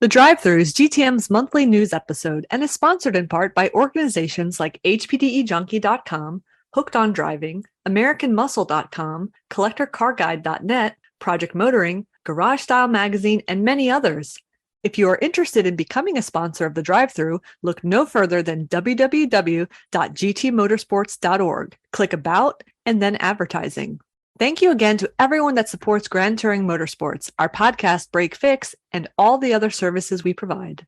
The Drive-Thru is GTM's monthly news episode and is sponsored in part by organizations like HPDEJunkie.com, Hooked on Driving, AmericanMuscle.com, CollectorCarGuide.net, Project Motoring, Garage Style Magazine, and many others. If you are interested in becoming a sponsor of The Drive-Thru, look no further than www.gtmotorsports.org. Click About and then Advertising. Thank you again to everyone that supports Grand Touring Motorsports, our podcast Break Fix, and all the other services we provide.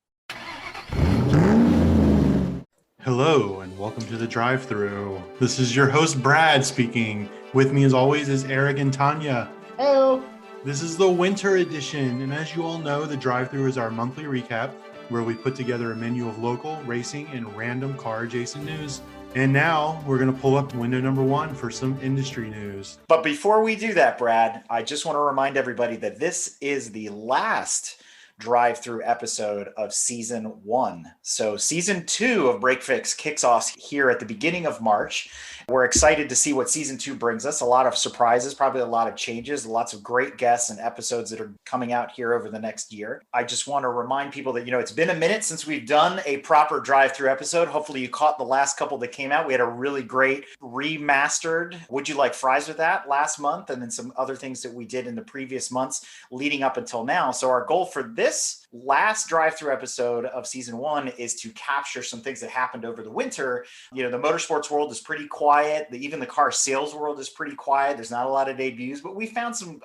Hello and welcome to The Drive-Thru. This is your host Brad speaking. With me as always is Eric and Tanya. Hello. This is the winter edition, and as you all know, The Drive-Thru is our monthly recap where we put together a menu of local, racing, and random car-adjacent news. And now we're going to pull up window number one for some industry news. But before we do that, Brad, I just want to remind everybody that this is the last drive-through episode of season 1. So season 2 of Break Fix kicks off here at the beginning of March. We're excited to see what season 2 brings us. A lot of surprises, probably a lot of changes, lots of great guests and episodes that are coming out here over the next year. I just want to remind people that, it's been a minute since we've done a proper drive-through episode. Hopefully you caught the last couple that came out. We had a really great remastered Would You Like Fries With That last month, and then some other things that we did in the previous months leading up until now. So our goal for this last drive-through episode of season 1 is to capture some things that happened over the winter. The motorsports world is pretty quiet. Even the car sales world is pretty quiet. There's not a lot of debuts, but we found some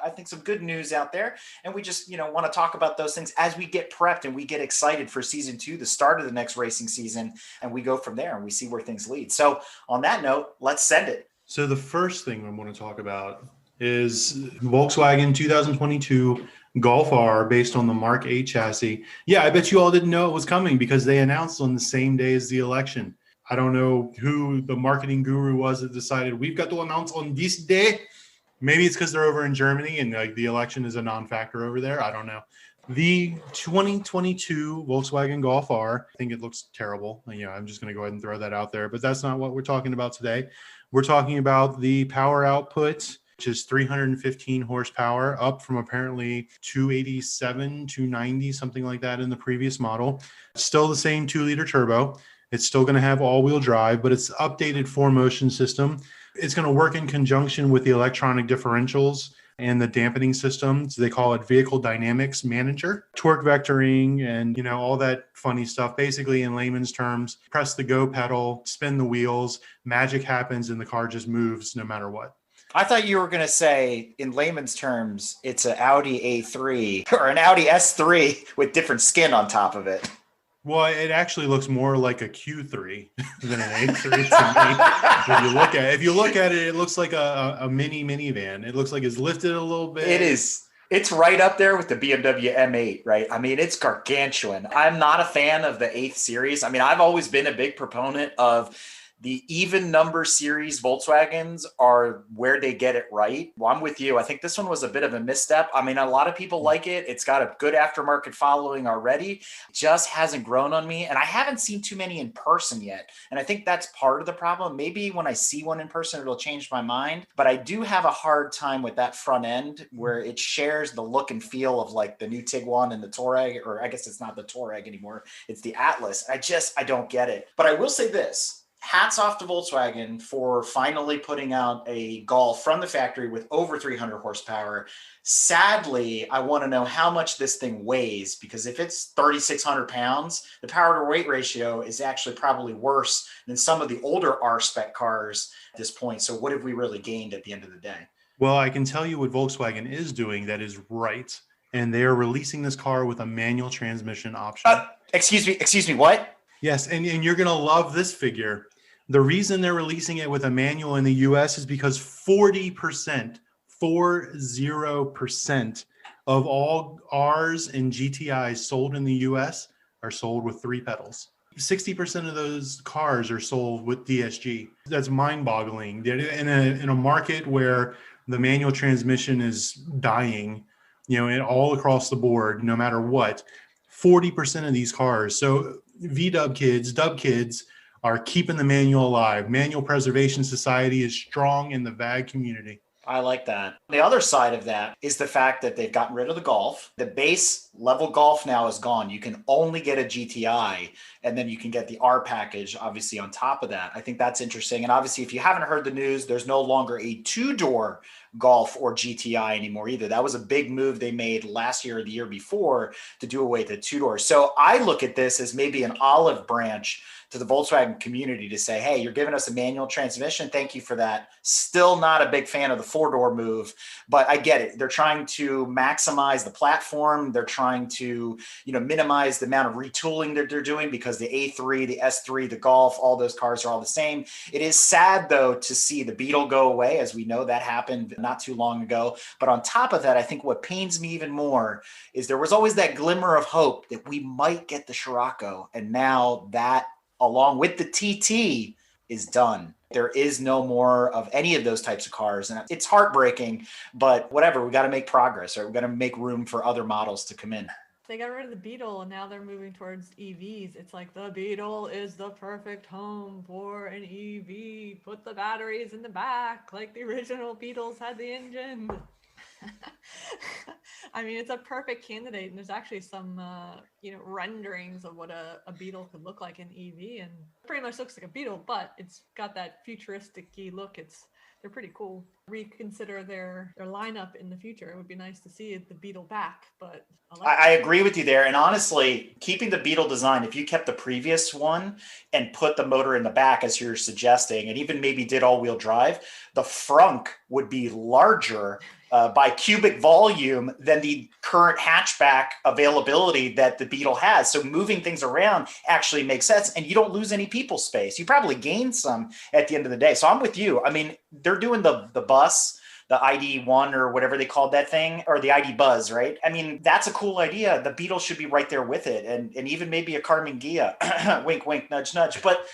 good news out there. And we just, want to talk about those things as we get prepped and we get excited for season 2, the start of the next racing season. And we go from there and we see where things lead. So on that note, let's send it. So the first thing I want to talk about is Volkswagen 2022 Golf R based on the Mark 8 chassis. Yeah, I bet you all didn't know it was coming because they announced on the same day as the election. I don't know who the marketing guru was that decided we've got to announce on this day. Maybe it's because they're over in Germany and the election is a non-factor over there. I don't know. The 2022 Volkswagen Golf R, I think it looks terrible. I'm just going to go ahead and throw that out there, but that's not what we're talking about today. We're talking about the power output, which is 315 horsepower, up from apparently 287, 290, something like that in the previous model. Still the same 2-liter turbo. It's still going to have all-wheel drive, but it's updated 4Motion system. It's going to work in conjunction with the electronic differentials and the dampening systems. They call it Vehicle Dynamics Manager, torque vectoring, and all that funny stuff. Basically, in layman's terms, press the go pedal, spin the wheels, magic happens, and the car just moves no matter what. I thought you were going to say, in layman's terms, it's an Audi A3 or an Audi S3 with different skin on top of it. Well, it actually looks more like a Q3 than an A3 to me. If you look at it, it looks like a mini minivan. It looks like it's lifted a little bit. It is. It's right up there with the BMW M8, right? It's gargantuan. I'm not a fan of the 8th series. I've always been a big proponent of the even number series Volkswagens are where they get it right. Well, I'm with you. I think this one was a bit of a misstep. A lot of people like it. It's got a good aftermarket following already. It just hasn't grown on me. And I haven't seen too many in person yet. And I think that's part of the problem. Maybe when I see one in person, it'll change my mind. But I do have a hard time with that front end where it shares the look and feel of like the new Tiguan and the Touareg, or I guess it's not the Touareg anymore. It's the Atlas. I don't get it. But I will say this. Hats off to Volkswagen for finally putting out a Golf from the factory with over 300 horsepower. Sadly, I want to know how much this thing weighs, because if it's 3,600 pounds, the power to weight ratio is actually probably worse than some of the older R-spec cars at this point. So what have we really gained at the end of the day? Well, I can tell you what Volkswagen is doing that is right. And they are releasing this car with a manual transmission option. Excuse me, what? Yes, and you're going to love this figure. The reason they're releasing it with a manual in the U.S. is because 40% of all Rs and GTIs sold in the U.S. are sold with 3 pedals. 60% of those cars are sold with DSG. That's mind-boggling. In a market where the manual transmission is dying, all across the board, no matter what, 40% of these cars. So VW kids, Dub kids are keeping the manual alive. Manual Preservation Society is strong in the VAG community. I like that. The other side of that is the fact that they've gotten rid of the Golf. The base level Golf now is gone. You can only get a GTI, and then you can get the R package, obviously, on top of that. I think that's interesting. And obviously, if you haven't heard the news, there's no longer a two-door Golf or GTI anymore either. That was a big move they made last year or the year before to do away with the two-door. So I look at this as maybe an olive branch to the Volkswagen community to say, hey, you're giving us a manual transmission. Thank you for that. Still not a big fan of the four-door move, but I get it. They're trying to maximize the platform. They're trying to, minimize the amount of retooling that they're doing because the A3, the S3, the Golf, all those cars are all the same. It is sad, though, to see the Beetle go away. As we know, that happened not too long ago. But on top of that, I think what pains me even more is there was always that glimmer of hope that we might get the Scirocco. And now that, along with the TT, is done. There is no more of any of those types of cars. And it's heartbreaking, but whatever, we got to make progress, or we're going to make room for other models to come in. They got rid of the Beetle and now they're moving towards EVs. It's like the Beetle is the perfect home for an EV. Put the batteries in the back like the original Beetles had the engine. I mean, it's a perfect candidate, and there's actually some renderings of what a Beetle could look like in EV, and it pretty much looks like a Beetle, but it's got that futuristic-y look. They're pretty cool. Reconsider their lineup in the future. It would be nice to see the Beetle back, but I agree with you there. And honestly, keeping the Beetle design, if you kept the previous one and put the motor in the back, as you're suggesting, and even maybe did all-wheel drive, the frunk would be larger by cubic volume than the current hatchback availability that the Beetle has. So moving things around actually makes sense, and you don't lose any people space. You probably gain some at the end of the day. So I'm with you. I mean, they're doing the bus, the ID1 or whatever they called that thing, or the ID Buzz, right? I mean, that's a cool idea. The Beetle should be right there with it, and even maybe a Carmen Ghia. Wink, wink, nudge, nudge. But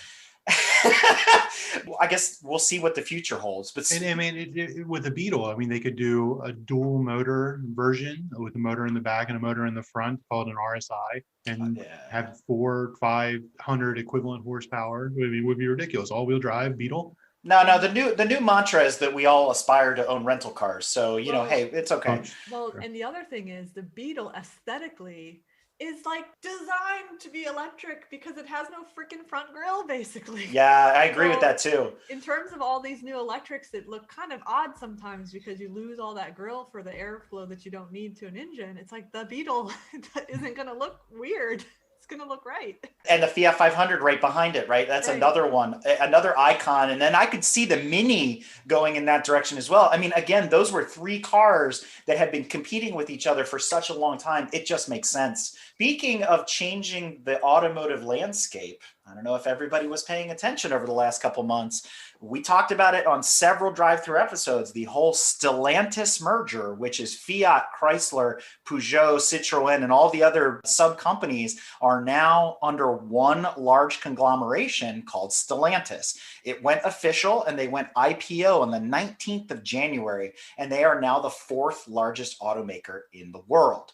I guess we'll see what the future holds. But and I mean, with the Beetle, I mean, they could do a dual motor version with a motor in the back and a motor in the front called an RSI, and have 400-500 equivalent horsepower. It would be ridiculous. All-wheel drive Beetle. No. The new mantra is that we all aspire to own rental cars. So hey, it's okay. Well, and the other thing is the Beetle aesthetically is like designed to be electric because it has no freaking front grille, basically. Yeah, I agree with that too. In terms of all these new electrics that look kind of odd sometimes because you lose all that grille for the airflow that you don't need to an engine, it's like the Beetle isn't going to look weird. It's going to look right. And the Fiat 500 right behind it, right? That's another one, another icon. And then I could see the Mini going in that direction as well. I mean, again, those were three cars that had been competing with each other for such a long time. It just makes sense. Speaking of changing the automotive landscape, I don't know if everybody was paying attention over the last couple months. We talked about it on several drive-through episodes, the whole Stellantis merger, which is Fiat, Chrysler, Peugeot, Citroën, and all the other sub-companies are now under one large conglomeration called Stellantis. It went official and they went IPO on the 19th of January, and they are now the fourth largest automaker in the world.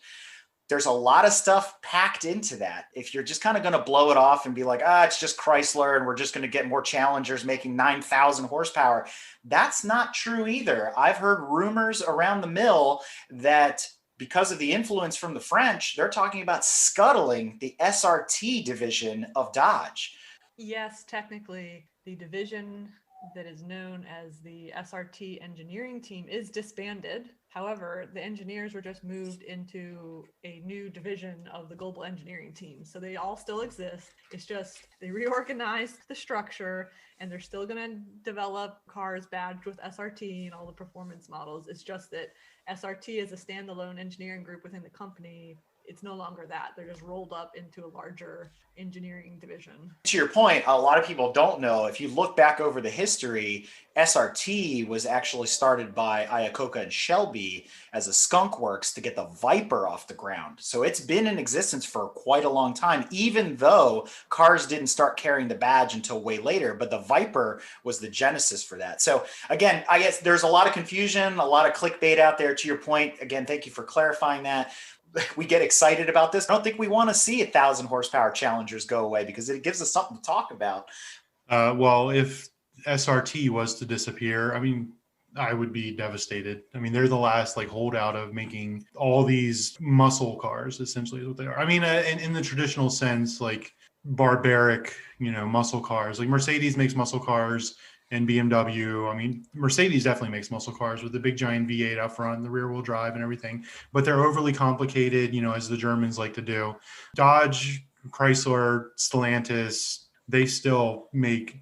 There's a lot of stuff packed into that. If you're just kind of going to blow it off and be like, it's just Chrysler and we're just going to get more Challengers making 9,000 horsepower, that's not true either. I've heard rumors around the mill that because of the influence from the French, they're talking about scuttling the SRT division of Dodge. Yes, technically, the division that is known as the SRT engineering team is disbanded. However, the engineers were just moved into a new division of the global engineering team. So they all still exist. It's just they reorganized the structure and they're still going to develop cars badged with SRT and all the performance models. It's just that SRT is a standalone engineering group within the company. It's no longer that. They're just rolled up into a larger engineering division. To your point, a lot of people don't know, if you look back over the history, SRT was actually started by Iacocca and Shelby as a skunk works to get the Viper off the ground. So it's been in existence for quite a long time, even though cars didn't start carrying the badge until way later, but the Viper was the genesis for that. So again, I guess there's a lot of confusion, a lot of clickbait out there. To your point, again, thank you for clarifying that. We get excited about this. I don't think we want to see 1,000 horsepower Challengers go away because it gives us something to talk about. Well, if SRT was to disappear, I mean, I would be devastated. I mean, they're the last like holdout of making all these muscle cars, essentially is what they are. I mean, in the traditional sense, like barbaric, muscle cars. Like Mercedes makes muscle cars and BMW. I mean, Mercedes definitely makes muscle cars with the big giant V8 up front, the rear wheel drive and everything, but they're overly complicated, as the Germans like to do. Dodge, Chrysler, Stellantis, they still make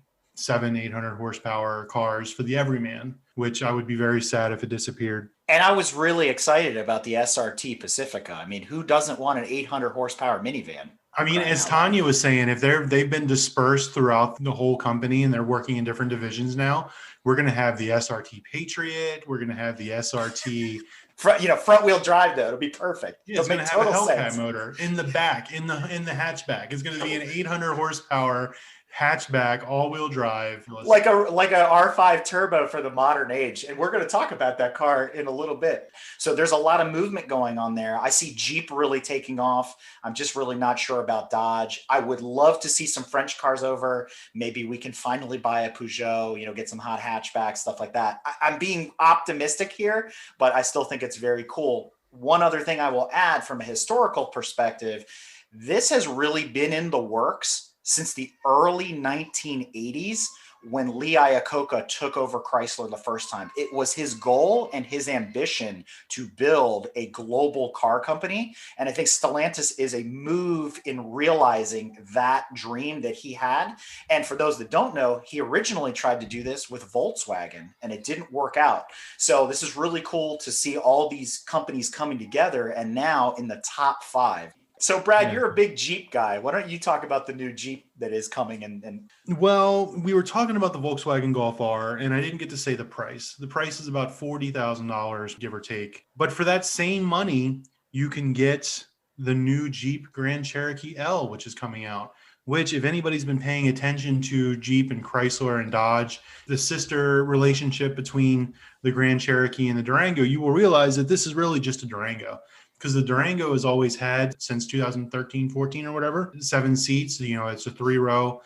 800 horsepower cars for the everyman, which I would be very sad if it disappeared. And I was really excited about the SRT Pacifica. I mean, who doesn't want an 800 horsepower minivan? I mean, as Tanya was saying, if they've been dispersed throughout the whole company and they're working in different divisions now, we're going to have the SRT Patriot. We're going to have the SRT front wheel drive though. It'll be perfect. Yeah, it's going to have a Hellcat motor in the back, in the hatchback. It's going to be an 800 horsepower hatchback, all-wheel drive, like a R5 turbo for the modern age. And we're going to talk about that car in a little bit. So there's a lot of movement going on there. I see Jeep really taking off. I'm just really not sure about Dodge. I would love to see some French cars over. Maybe we can finally buy a Peugeot, get some hot hatchbacks, stuff like that. I'm being optimistic here, but I still think it's very cool. One other thing I will add from a historical perspective, this has really been in the works since the early 1980s when Lee Iacocca took over Chrysler the first time. It was his goal and his ambition to build a global car company. And I think Stellantis is a move in realizing that dream that he had. And for those that don't know, he originally tried to do this with Volkswagen and it didn't work out. So this is really cool to see all these companies coming together and now in the top 5. So, Brad, You're a big Jeep guy. Why don't you talk about the new Jeep that is coming? Well, we were talking about the Volkswagen Golf R, and I didn't get to say the price. The price is about $40,000, give or take. But for that same money, you can get the new Jeep Grand Cherokee L, which is coming out. Which, if anybody's been paying attention to Jeep and Chrysler and Dodge, the sister relationship between the Grand Cherokee and the Durango, you will realize that this is really just a Durango. Because the Durango has always had, since 2013, 14 or whatever, 7 seats. It's a 3-row.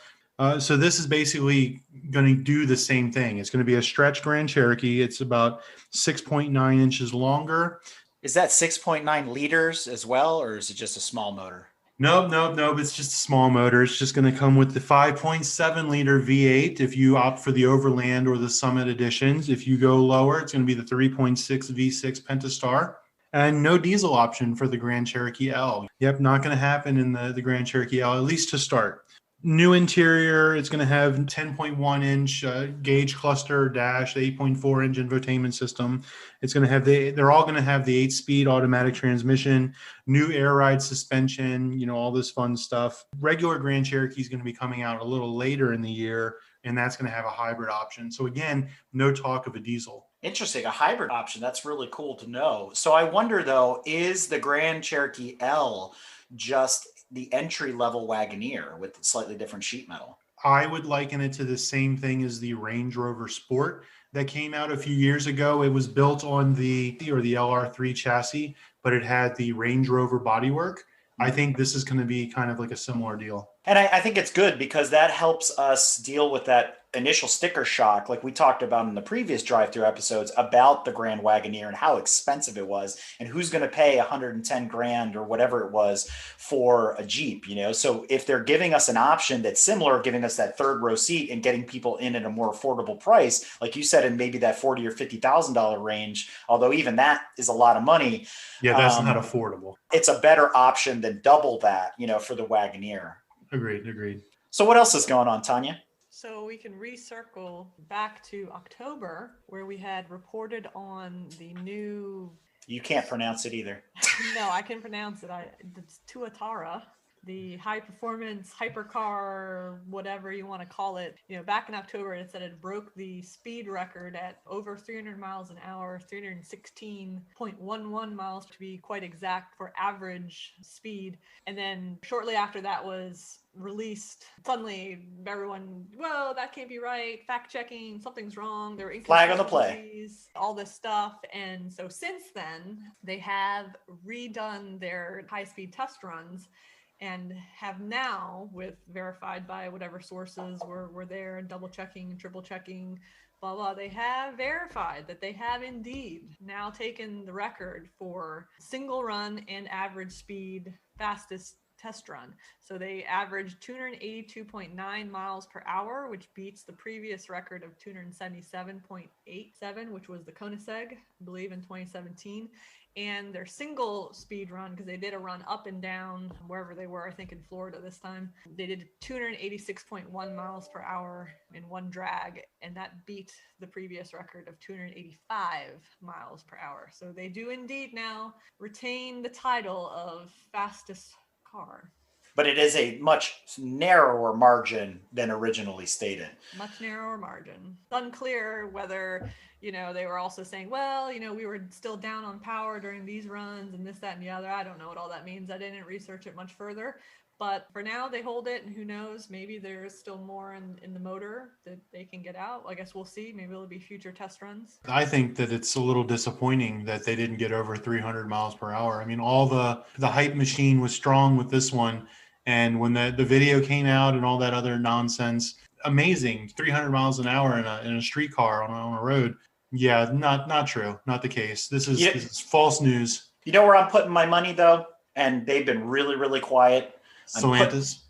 So this is basically going to do the same thing. It's going to be a stretch Grand Cherokee. It's about 6.9 inches longer. Is that 6.9 liters as well, or is it just a small motor? Nope. It's just a small motor. It's just going to come with the 5.7 liter V8 if you opt for the Overland or the Summit editions. If you go lower, it's going to be the 3.6 V6 Pentastar. And no diesel option for the Grand Cherokee L. Yep, not going to happen in the Grand Cherokee L, at least to start. New interior, it's going to have 10.1-inch gauge cluster dash, the 8.4-inch infotainment system. It's going to have they're all going to have the 8-speed automatic transmission, new air ride suspension, all this fun stuff. Regular Grand Cherokee is going to be coming out a little later in the year, and that's going to have a hybrid option. So again, no talk of a diesel. Interesting, a hybrid option. That's really cool to know. So I wonder though, is the Grand Cherokee L just the entry-level Wagoneer with slightly different sheet metal? I would liken it to the same thing as the Range Rover Sport that came out a few years ago. It was built on the LR3 chassis, but it had the Range Rover bodywork. I think this is going to be kind of like a similar deal. And I think it's good because that helps us deal with that initial sticker shock, like we talked about in the previous drive-through episodes about the Grand Wagoneer and how expensive it was and who's going to pay 110 grand or whatever it was for a Jeep, So if they're giving us an option that's similar, giving us that third row seat and getting people in at a more affordable price, like you said, in maybe that $40,000 or $50,000 range, although even that is a lot of money. Yeah, that's not affordable. It's a better option than double that, for the Wagoneer. Agreed. So what else is going on, Tanya? So we can recircle back to October where we had reported on the new... You can't pronounce it either. No, I can pronounce it. It's Tuatara, the high performance hypercar, whatever you want to call it. Back in October, it said it broke the speed record at over 300 miles an hour, 316.11 miles to be quite exact for average speed. And then shortly after that was released, suddenly everyone, whoa, that can't be right, fact checking, something's wrong, there were flag on the play, all this stuff. And so since then they have redone their high-speed test runs and have now, with verified by whatever sources were there and double checking and triple checking, blah, blah. They have verified that they have indeed now taken the record for single run and average speed fastest test run. So they averaged 282.9 miles per hour, which beats the previous record of 277.87, which was the Koenigsegg, I believe, in 2017. And their single speed run, because they did a run up and down wherever they were, I think in Florida this time, they did 286.1 miles per hour in one drag, and that beat the previous record of 285 miles per hour. So they do indeed now retain the title of fastest car. But it is a much narrower margin than originally stated. Much narrower margin. It's unclear whether, they were also saying, well, we were still down on power during these runs and this, that, and the other. I don't know what all that means. I didn't research it much further. But for now, they hold it, and who knows, maybe there's still more in the motor that they can get out. I guess we'll see. Maybe there'll be future test runs. I think that it's a little disappointing that they didn't get over 300 miles per hour. I mean, all the hype machine was strong with this one. And when the video came out and all that other nonsense, amazing, 300 miles an hour in a street car on a road. Yeah, not true. Not the case. This is false news. You know where I'm putting my money, though? And they've been really, really quiet. Stellantis.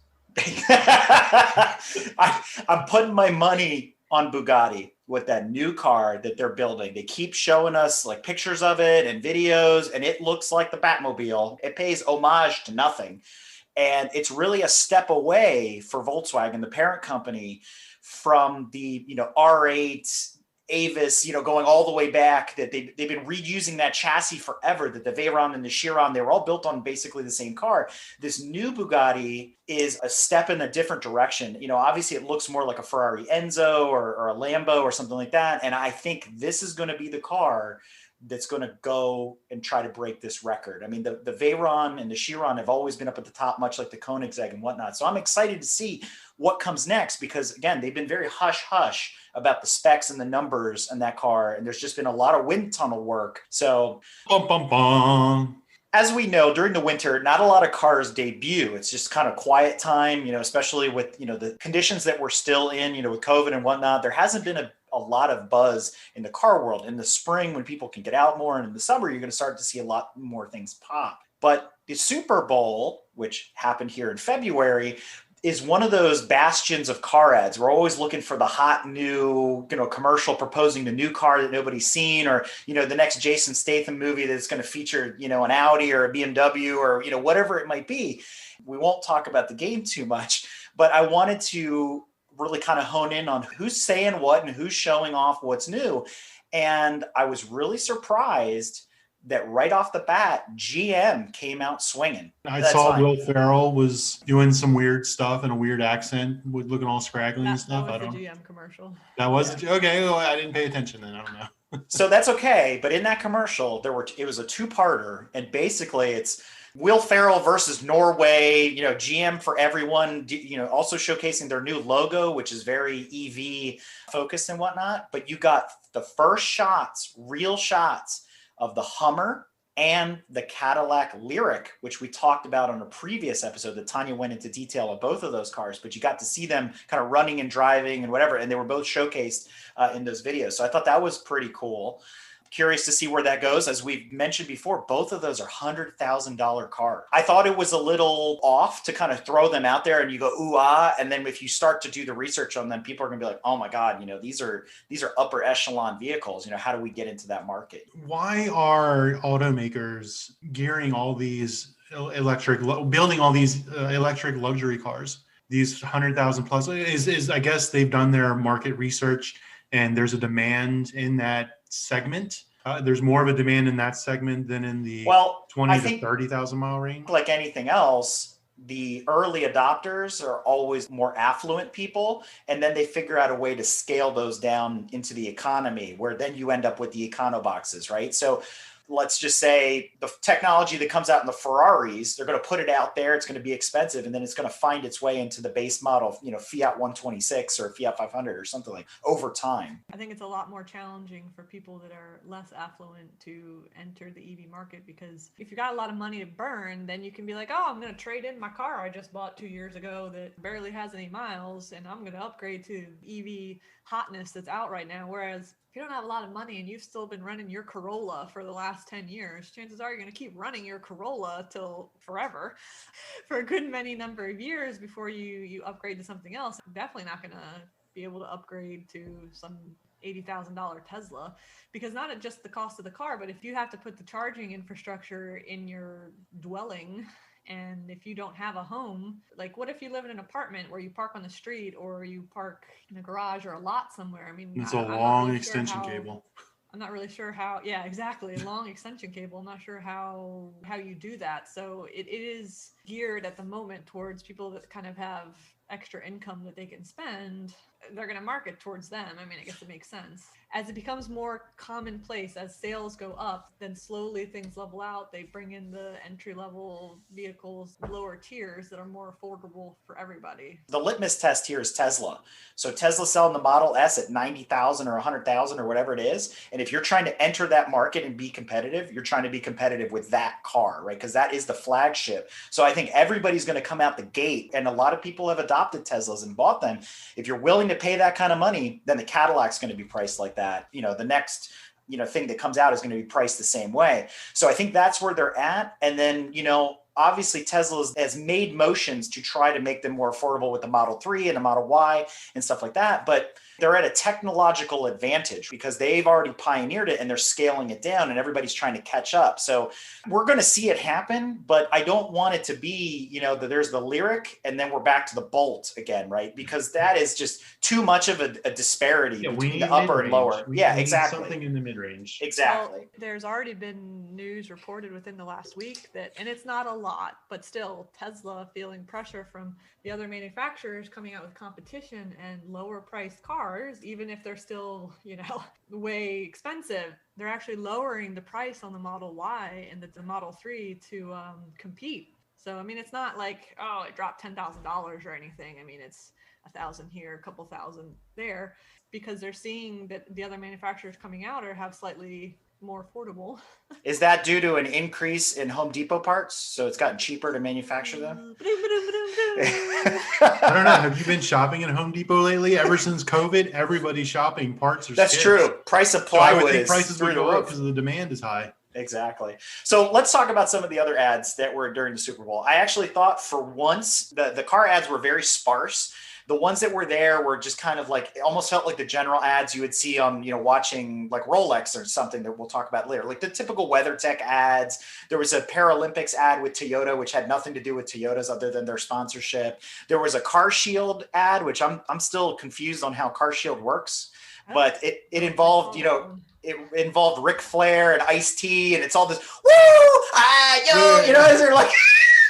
I'm putting my money on Bugatti with that new car that they're building. They keep showing us like pictures of it and videos, and it looks like the Batmobile. It pays homage to nothing. And it's really a step away for Volkswagen, the parent company, from the R8 Avis, going all the way back, that they've been reusing that chassis forever, that the Veyron and the Chiron, they were all built on basically the same car. This new Bugatti is a step in a different direction. Obviously it looks more like a Ferrari Enzo or a Lambo or something like that. And I think this is going to be the car that's going to go and try to break this record. I mean, the Veyron and the Chiron have always been up at the top, much like the Koenigsegg and whatnot. So I'm excited to see what comes next, because again, they've been very hush-hush about the specs and the numbers in that car. And there's just been a lot of wind tunnel work. So Bum, bum, bum. As we know, during the winter, not a lot of cars debut. It's just kind of quiet time, especially with, the conditions that we're still in, with COVID and whatnot. There hasn't been a lot of buzz in the car world. In the spring, when people can get out more, and in the summer, you're going to start to see a lot more things pop. But the Super Bowl, which happened here in February, is one of those bastions of car ads. We're always looking for the hot new, commercial proposing the new car that nobody's seen, or, the next Jason Statham movie that's going to feature, an Audi or a BMW or, whatever it might be. We won't talk about the game too much, but I wanted to really kind of hone in on who's saying what and who's showing off what's new. And I was really surprised that right off the bat, GM came out swinging. I saw Will Ferrell was doing some weird stuff in a weird accent, looking all scraggly and stuff. That was the GM commercial. That was okay. Well, I didn't pay attention then. I don't know. So that's okay. But in that commercial, it was a two-parter, and basically it's Will Ferrell versus Norway. GM for everyone. Also showcasing their new logo, which is very EV focused and whatnot. But you got the first shots, real shots, of the Hummer and the Cadillac Lyriq, which we talked about on a previous episode that Tanya went into detail of both of those cars, but you got to see them kind of running and driving and whatever, and they were both showcased in those videos. So I thought that was pretty cool. Curious to see where that goes. As we've mentioned before, both of those are $100,000 cars. I thought it was a little off to kind of throw them out there and you go, ooh, ah. And then if you start to do the research on them, people are going to be like, oh my God, these are upper echelon vehicles. How do we get into that market? Why are automakers gearing all these building all these electric luxury cars? These 100,000 plus is I guess they've done their market research and there's a demand in that segment. There's more of a demand in that segment than in the 20 to 30,000 mile range. Like anything else, the early adopters are always more affluent people, and then they figure out a way to scale those down into the economy, where then you end up with the econo boxes, right? So let's just say the technology that comes out in the Ferraris, they're going to put it out there. It's going to be expensive. And then it's going to find its way into the base model, Fiat 126 or Fiat 500 or something like over time. I think it's a lot more challenging for people that are less affluent to enter the EV market, because if you got a lot of money to burn, then you can be like, oh, I'm going to trade in my car I just bought 2 years ago that barely has any miles, and I'm going to upgrade to EV hotness that's out right now. Whereas if you don't have a lot of money and you've still been running your Corolla for the last 10 years, chances are you're going to keep running your Corolla till forever for a good many number of years before you upgrade to something else. Definitely not going to be able to upgrade to some $80,000 Tesla, because not just the cost of the car, but if you have to put the charging infrastructure in your dwelling, and if you don't have a home, like what if you live in an apartment where you park on the street or you park in a garage or a lot somewhere? I mean, it's a long extension cable. I'm not really sure how. Yeah, exactly. A long extension cable. I'm not sure how you do that. So it is geared at the moment towards people that kind of have extra income that they can spend. They're going to market towards them. I mean, I guess it makes sense. As it becomes more commonplace, as sales go up, then slowly things level out. They bring in the entry-level vehicles, lower tiers that are more affordable for everybody. The litmus test here is Tesla. So Tesla's selling the Model S at 90,000 or 100,000 or whatever it is. And if you're trying to enter that market and be competitive, you're trying to be competitive with that car, right? Because that is the flagship. So I think everybody's going to come out the gate, and a lot of people have adopted Teslas and bought them. If you're willing to pay that kind of money, then the Cadillac's going to be priced like that. The next thing that comes out is going to be priced the same way. So I think that's where they're at. And then obviously Tesla has made motions to try to make them more affordable with the Model 3 and the Model Y and stuff like that. But they're at a technological advantage because they've already pioneered it and they're scaling it down, and everybody's trying to catch up. So we're going to see it happen, but I don't want it to be, that there's the Lyriq and then we're back to the Bolt again, right? Because that is just too much of a disparity between the upper and lower. We exactly. Something in the mid-range. Exactly. Well, there's already been news reported within the last week that, and it's not a lot, but still Tesla feeling pressure from the other manufacturers coming out with competition and lower priced cars, even if they're still, way expensive. They're actually lowering the price on the Model Y and the Model 3 to compete. So, I mean, it's not like, oh, it dropped $10,000 or anything. I mean, it's 1,000 here, a couple thousand there, because they're seeing that the other manufacturers coming out have slightly more affordable. Is that due to an increase in Home Depot parts? So it's gotten cheaper to manufacture them? I don't know. Have you been shopping at Home Depot lately? Ever since COVID, everybody's shopping. Parts are That's scarce. true. Price of plywood is prices through would the go up roof. because the demand is high. Exactly. So let's talk about some of the other ads that were during the Super Bowl. I actually thought for once the car ads were very sparse. The ones that were there were just kind of like, it almost felt like the general ads you would see on, watching like Rolex or something that we'll talk about later, like the typical WeatherTech ads. There was a Paralympics ad with Toyota, which had nothing to do with Toyotas other than their sponsorship. There was a CarShield ad, which I'm still confused on how CarShield works, but it involved, it involved Ric Flair and Ice-T, and it's all this, they're like,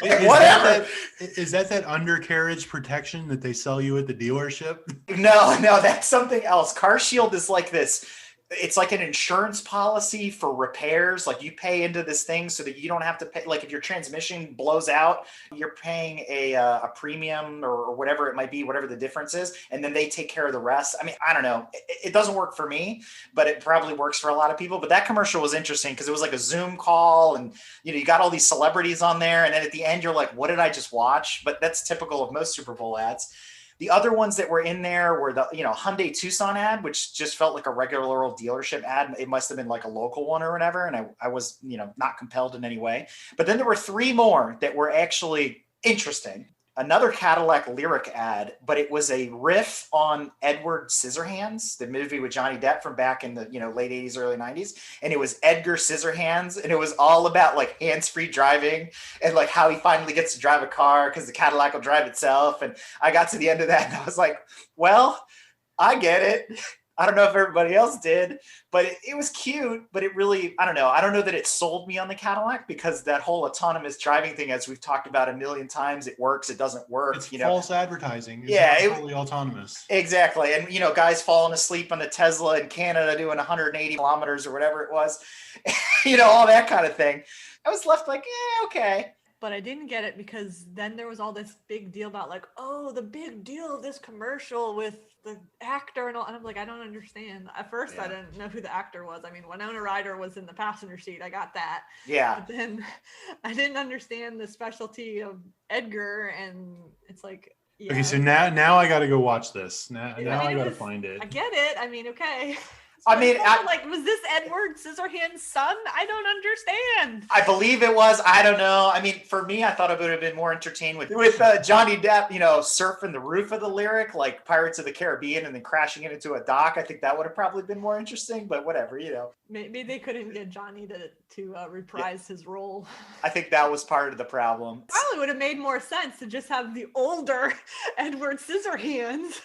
whatever. Is that undercarriage protection that they sell you at the dealership? No, that's something else. CarShield is like this. It's like an insurance policy for repairs. Like you pay into this thing so that you don't have to pay. Like if your transmission blows out, you're paying a premium or whatever it might be, whatever the difference is. And then they take care of the rest. I mean, I don't know. It doesn't work for me, but it probably works for a lot of people. But that commercial was interesting because it was like a Zoom call and, you got all these celebrities on there. And then at the end, you're like, what did I just watch? But that's typical of most Super Bowl ads. The other ones that were in there were the, Hyundai Tucson ad, which just felt like a regular dealership ad. It must have been like a local one or whatever. And I was, not compelled in any way. But then there were three more that were actually interesting. Another Cadillac Lyriq ad, but it was a riff on Edward Scissorhands, the movie with Johnny Depp from back in the late 80s, early 90s. And it was Edgar Scissorhands, and it was all about like hands-free driving and like how he finally gets to drive a car because the Cadillac will drive itself. And I got to the end of that and I was like, well, I get it. I don't know if everybody else did, but it was cute, but it really, I don't know. I don't know that it sold me on the Cadillac because that whole autonomous driving thing, as we've talked about a million times, it works, it doesn't work. It's false advertising. It's Yeah, not fully autonomous. Exactly. And, guys falling asleep on the Tesla in Canada doing 180 kilometers or whatever it was, all that kind of thing. I was left like, okay. But I didn't get it because then there was all this big deal about like, oh, the big deal of this commercial with the actor and all. And I'm like, I don't understand. At first, I didn't know who the actor was. I mean, Winona Ryder was in the passenger seat. I got that. Yeah. But then I didn't understand the specialty of Edgar. And it's like, yeah. Okay, so now I got to go watch this. Now I got to find it. I get it. I mean, okay. I mean, was this Edward Scissorhands' son? I don't understand. I believe it was. I don't know. I mean, for me, I thought it would have been more entertained with Johnny Depp, surfing the roof of the Lyric like Pirates of the Caribbean and then crashing it into a dock. I think that would have probably been more interesting, but whatever, Maybe they couldn't get Johnny to reprise his role. I think that was part of the problem. Probably would have made more sense to just have the older Edward Scissorhands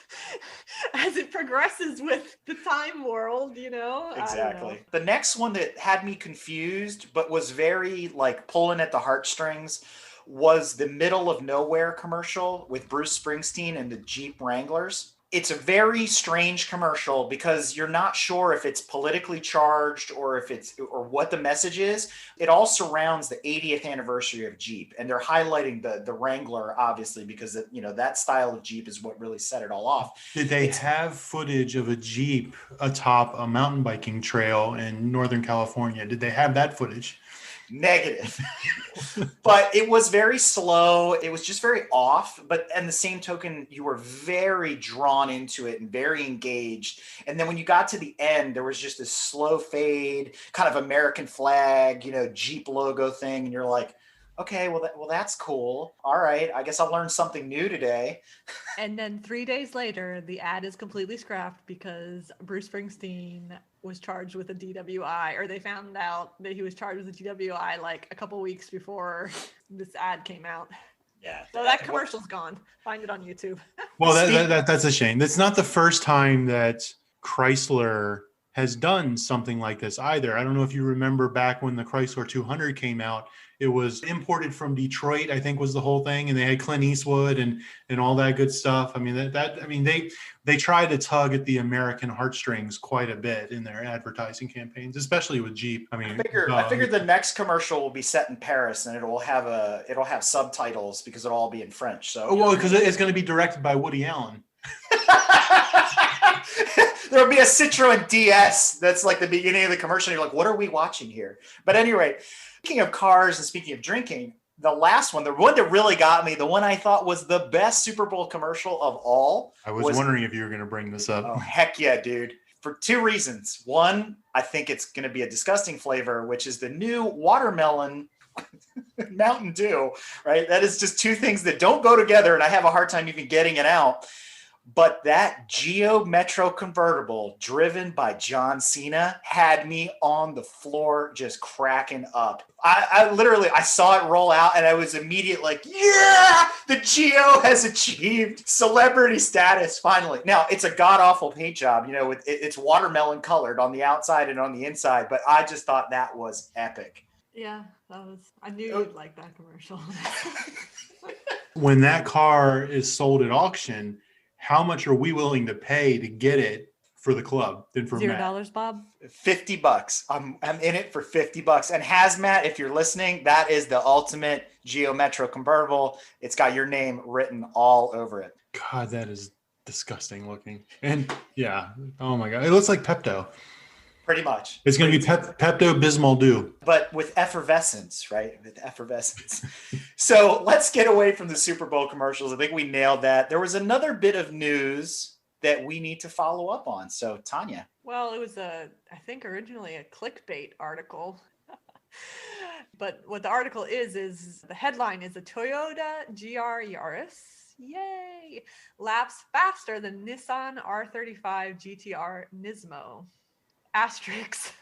as it progresses with the time world, Exactly. The next one that had me confused, but was very like pulling at the heartstrings, was the Middle of Nowhere commercial with Bruce Springsteen and the Jeep Wranglers. It's a very strange commercial because you're not sure if it's politically charged or what the message is. It all surrounds the 80th anniversary of Jeep, and they're highlighting the Wrangler, obviously, because that style of Jeep is what really set it all off. Did they have footage of a Jeep atop a mountain biking trail in Northern California? Did they have that footage? Negative. But it was very slow. It was just very off. But in the same token, you were very drawn into it and very engaged. And then when you got to the end, there was just this slow fade, kind of American flag, Jeep logo thing. And you're like, okay, well, that's cool. All right, I guess I'll learn something new today. And then 3 days later, the ad is completely scrapped because Bruce Springsteen was charged with a DWI, or they found out that he was charged with a DWI like a couple weeks before this ad came out. Yeah. So that commercial's gone. Find it on YouTube. Well, that's a shame. That's not the first time that Chrysler has done something like this either. I don't know if you remember back when the Chrysler 200 came out. It was imported from Detroit, I think was the whole thing, and they had Clint Eastwood and all that good stuff. I mean, they try to tug at the American heartstrings quite a bit in their advertising campaigns, especially with Jeep. I figured the next commercial will be set in Paris, and it'll have subtitles because it'll all be in French. So because it's going to be directed by Woody Allen. There'll be a Citroen DS that's like the beginning of the commercial. And you're like, what are we watching here? But anyway, speaking of cars and speaking of drinking, the last one, the one that really got me, the one I thought was the best Super Bowl commercial of all. I was wondering if you were going to bring this up. Oh, heck yeah, dude. For two reasons. One, I think it's going to be a disgusting flavor, which is the new watermelon Mountain Dew, right? That is just two things that don't go together, and I have a hard time even getting it out. But that Geo Metro convertible driven by John Cena had me on the floor just cracking up. I saw it roll out and I was immediately like, yeah, the Geo has achieved celebrity status finally. Now, it's a god-awful paint job, it's watermelon colored on the outside and on the inside, but I just thought that was epic. Yeah, I knew you'd like that commercial. When that car is sold at auction, how much are we willing to pay to get it for the club than for $0, Bob? $50. I'm in it for $50. And Hazmat, if you're listening, that is the ultimate Geo Metro convertible. It's got your name written all over it. God, that is disgusting looking. And yeah, oh my God, it looks like Pepto. Pretty much. It's going to be Pepto-Bismol Dew. But with effervescence, right? With effervescence. So let's get away from the Super Bowl commercials. I think we nailed that. There was another bit of news that we need to follow up on. So, Tanya. Well, it was I think originally a clickbait article. But what the article is the headline is a Toyota GR Yaris. Yay! Laps faster than Nissan R35 GTR Nismo. Asterisk,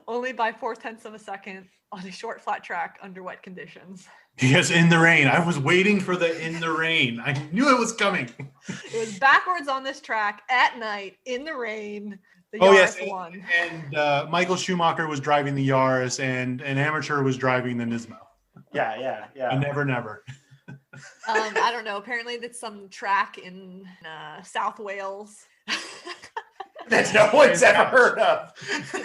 only by 0.4 of a second on a short flat track under wet conditions. Yes, in the rain. I was waiting for the in the rain. I knew it was coming. It was backwards on this track at night in the rain. The Oh, yes. Yaris won. And Michael Schumacher was driving the Yaris, and an amateur was driving the Nismo. Yeah. A never, never. I don't know. Apparently, that's some track in South Wales. That no one's ever heard of.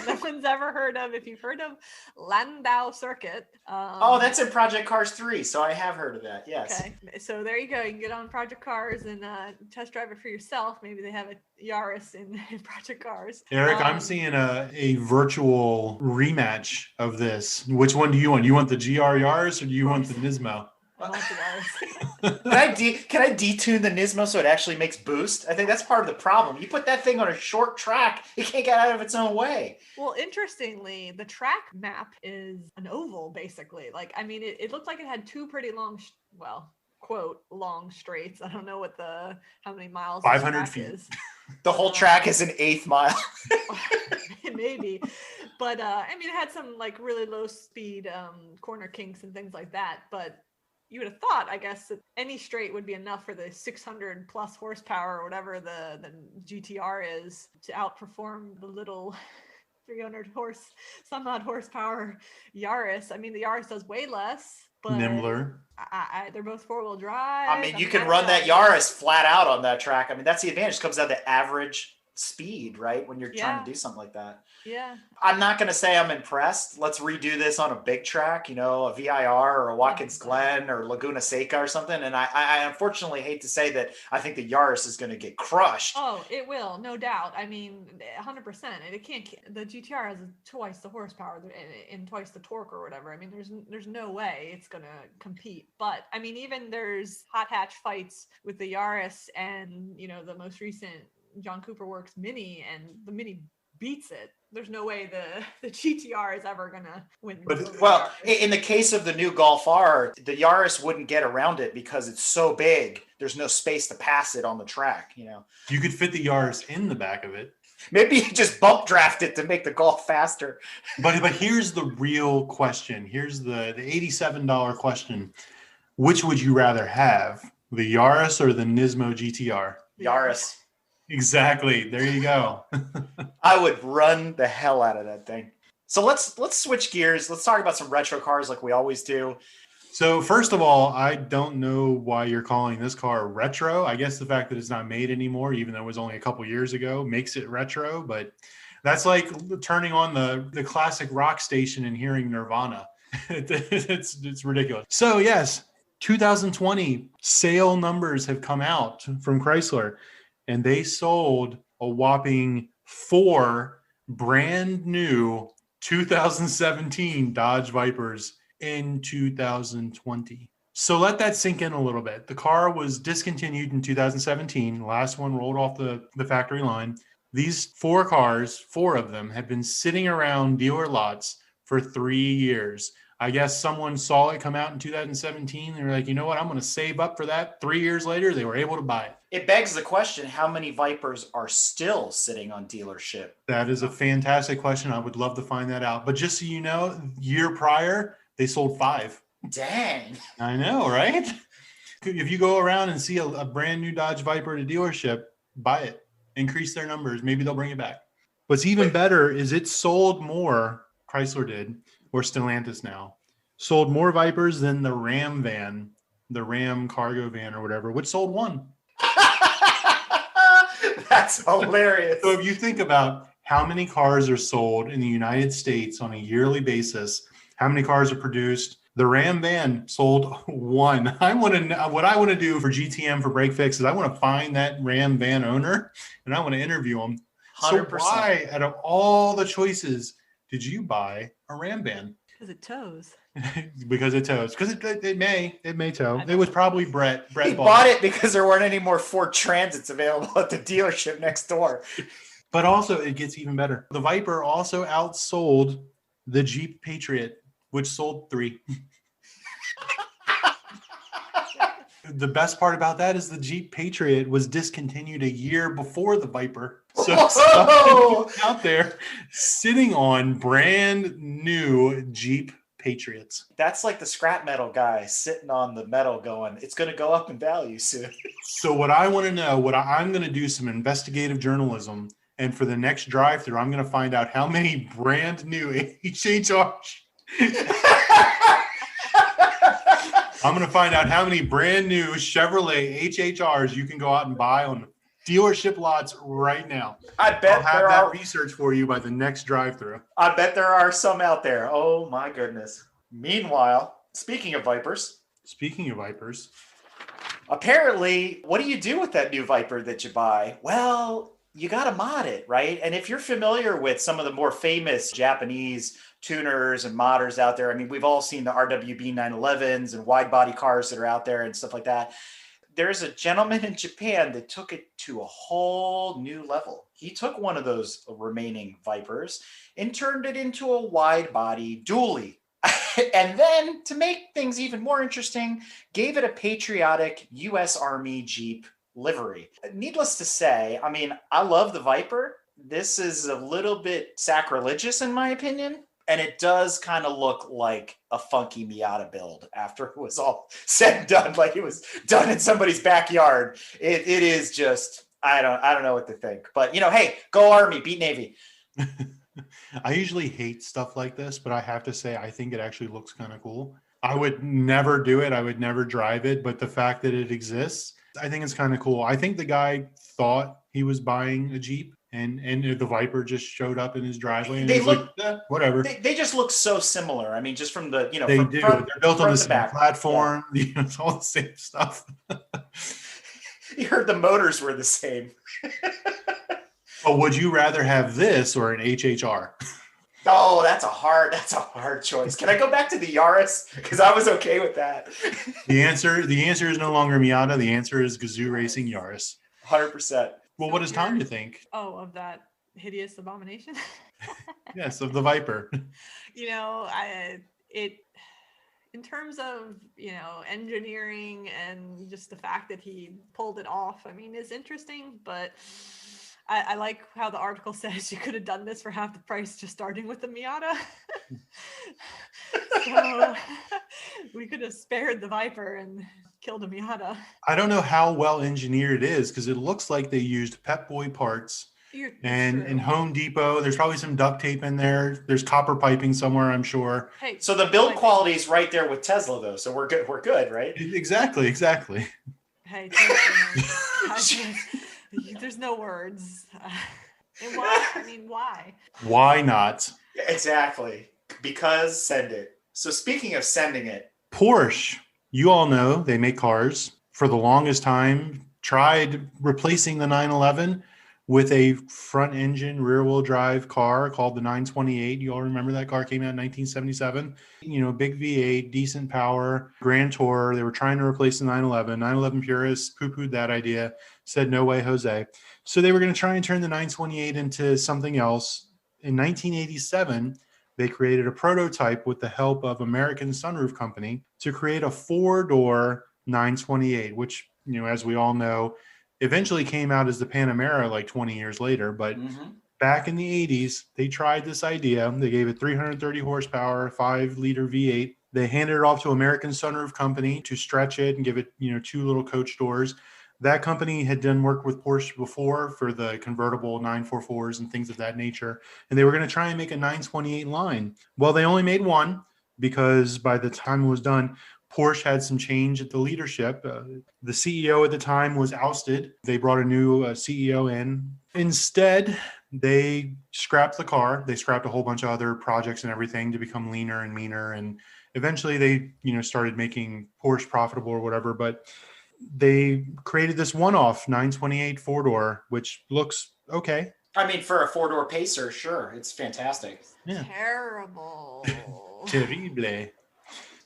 No one's ever heard of. If you've heard of Landau Circuit. Oh, that's in Project Cars 3, so I have heard of that, yes. Okay, so there you go. You can get on Project Cars and test drive it for yourself. Maybe they have a Yaris in Project Cars. Eric, I'm seeing a virtual rematch of this. Which one do you want? You want the GR Yaris or do you want the Nismo? I want the Yaris. Can I detune the Nismo so it actually makes boost? I think that's part of the problem. You put that thing on a short track, it can't get out of its own way. Well, interestingly, the track map is an oval, basically. Like, I mean, it looked like it had two pretty long, quote, long straights. I don't know how many miles 500 feet is. The whole track is an eighth mile. Maybe. But, I mean, it had some, like, really low speed corner kinks and things like that. But you would have thought, I guess, that any straight would be enough for the 600 plus horsepower or whatever the GTR is to outperform the little 300 some odd horsepower Yaris. I mean, the Yaris does way less, but nimbler. They're both four-wheel drive. I mean, you can run that Yaris flat out on that track. I mean, that's the advantage. It comes down to average speed, right? When you're trying to do something like that. Yeah. I'm not going to say I'm impressed. Let's redo this on a big track, a VIR or a Watkins Glen or Laguna Seca or something. And I unfortunately hate to say that I think the Yaris is going to get crushed. Oh, it will, no doubt. I mean, 100%. The GTR has twice the horsepower and twice the torque or whatever. I mean, there's no way it's going to compete. But I mean, even there's hot hatch fights with the Yaris and, the most recent John Cooper Works Mini, and the Mini beats it. There's no way the GTR is ever gonna win. But in the case of the new Golf R, the Yaris wouldn't get around it because it's so big. There's no space to pass it on the track. You could fit the Yaris in the back of it. Maybe you just bump draft it to make the Golf faster. But here's the real question. Here's the $87 question. Which would you rather have, the Yaris or the Nismo GTR? Yaris. Exactly. There you go. I would run the hell out of that thing. So let's switch gears. Let's talk about some retro cars like we always do. So first of all, I don't know why you're calling this car retro. I guess the fact that it's not made anymore, even though it was only a couple years ago, makes it retro. But that's like turning on the classic rock station and hearing Nirvana. It's ridiculous. So yes, 2020 sale numbers have come out from Chrysler. And they sold a whopping 4 brand new 2017 Dodge Vipers in 2020. So let that sink in a little bit. The car was discontinued in 2017. The last one rolled off the factory line. These 4 cars, 4 of them, have been sitting around dealer lots for 3 years. I guess someone saw it come out in 2017. They were like, you know what? I'm going to save up for that. 3 years later, they were able to buy it. It begs the question, how many Vipers are still sitting on dealership? That is a fantastic question. I would love to find that out. But just so you know, year prior, they sold 5. Dang. I know, right? If you go around and see a brand new Dodge Viper at a dealership, buy it. Increase their numbers. Maybe they'll bring it back. What's even better is it sold more, Chrysler did, or Stellantis now, sold more Vipers than the Ram van, the Ram cargo van or whatever, which sold 1. That's hilarious. So if you think about how many cars are sold in the United States on a yearly basis, how many cars are produced, the Ram van sold 1. What I want to do for GTM for Break Fix is I want to find that Ram van owner and I want to interview him. 100%. So why, out of all the choices, did you buy a Ram van? Because it tows. Because it tows. Because it may tow. It was probably Brett. He bought it because there weren't any more Ford Transits available at the dealership next door. But also, it gets even better. The Viper also outsold the Jeep Patriot, which sold 3. The best part about that is the Jeep Patriot was discontinued a year before the Viper. So out there sitting on brand new Jeep Patriots. That's like the scrap metal guy sitting on the metal going, it's going to go up in value soon. So what I want to know, I'm going to do some investigative journalism. And for the next drive-through, I'm going to find out how many brand new HHRs. I'm going to find out how many brand new Chevrolet HHRs you can go out and buy on dealership lots right now. I bet I'll have that research for you by the next drive-through. I bet there are some out there. Oh my goodness. Meanwhile, speaking of Vipers, apparently, what do you do with that new Viper that you buy? Well, you got to mod it, right? And if you're familiar with some of the more famous Japanese tuners and modders out there, I mean, we've all seen the RWB 911s and wide body cars that are out there and stuff like that. There's a gentleman in Japan that took it to a whole new level. He took one of those remaining Vipers and turned it into a wide body dually. And then, to make things even more interesting, gave it a patriotic U.S. Army Jeep livery. Needless to say, I mean, I love the Viper. This is a little bit sacrilegious in my opinion. And it does kind of look like a funky Miata build after it was all said and done, like it was done in somebody's backyard. It is just, I don't know what to think. But, hey, go Army, beat Navy. I usually hate stuff like this, but I have to say, I think it actually looks kind of cool. I would never do it. I would never drive it. But the fact that it exists, I think it's kind of cool. I think the guy thought he was buying a Jeep. And the Viper just showed up in his driveway, and he's like, whatever. They just look so similar. I mean, just from the they do. They're built on the same platform. Yeah. It's all the same stuff. You heard the motors were the same. But would you rather have this or an HHR? Oh, that's a hard choice. Can I go back to the Yaris? Because I was okay with that. The answer is no longer Miata. The answer is Gazoo Racing Yaris. 100%. Well, what does Tanya think? Oh, of that hideous abomination? Yes, of the Viper. In terms of, engineering and just the fact that he pulled it off, I mean, is interesting, but I like how the article says you could have done this for half the price just starting with the Miata. So we could have spared the Viper and killed a Miata. I don't know how well engineered it is because it looks like they used Pep Boy parts and in Home Depot. There's probably some duct tape in there. There's copper piping somewhere, I'm sure. Hey, so the build quality is right there with Tesla, though. So we're good. We're good, right? Exactly. Hey, there's no words. And why? I mean, why? Why not? Exactly. Because send it. So speaking of sending it, Porsche, you all know they make cars. For the longest time, tried replacing the 911 with a front engine rear wheel drive car called the 928. You all remember that car came out in 1977. Big V8, decent power, Grand Tourer. They were trying to replace the 911. 911 purists poo-pooed that idea, said no way, Jose. So they were going to try and turn the 928 into something else. In 1987, they created a prototype with the help of American Sunroof Company to create a 4-door 928, which, as we all know, eventually came out as the Panamera like 20 years later. But back in the 80s, they tried this idea. They gave it 330 horsepower, 5-liter V8. They handed it off to American Sunroof Company to stretch it and give it, 2 little coach doors. That company had done work with Porsche before for the convertible 944s and things of that nature. And they were going to try and make a 928 line. Well, they only made one because by the time it was done, Porsche had some change at the leadership. The CEO at the time was ousted. They brought a new CEO in. Instead, they scrapped the car. They scrapped a whole bunch of other projects and everything to become leaner and meaner. And eventually they, started making Porsche profitable or whatever. But they created this one-off 928 4-door, which looks okay. I mean, for a 4-door Pacer, sure, it's fantastic. Yeah. Terrible. Terrible.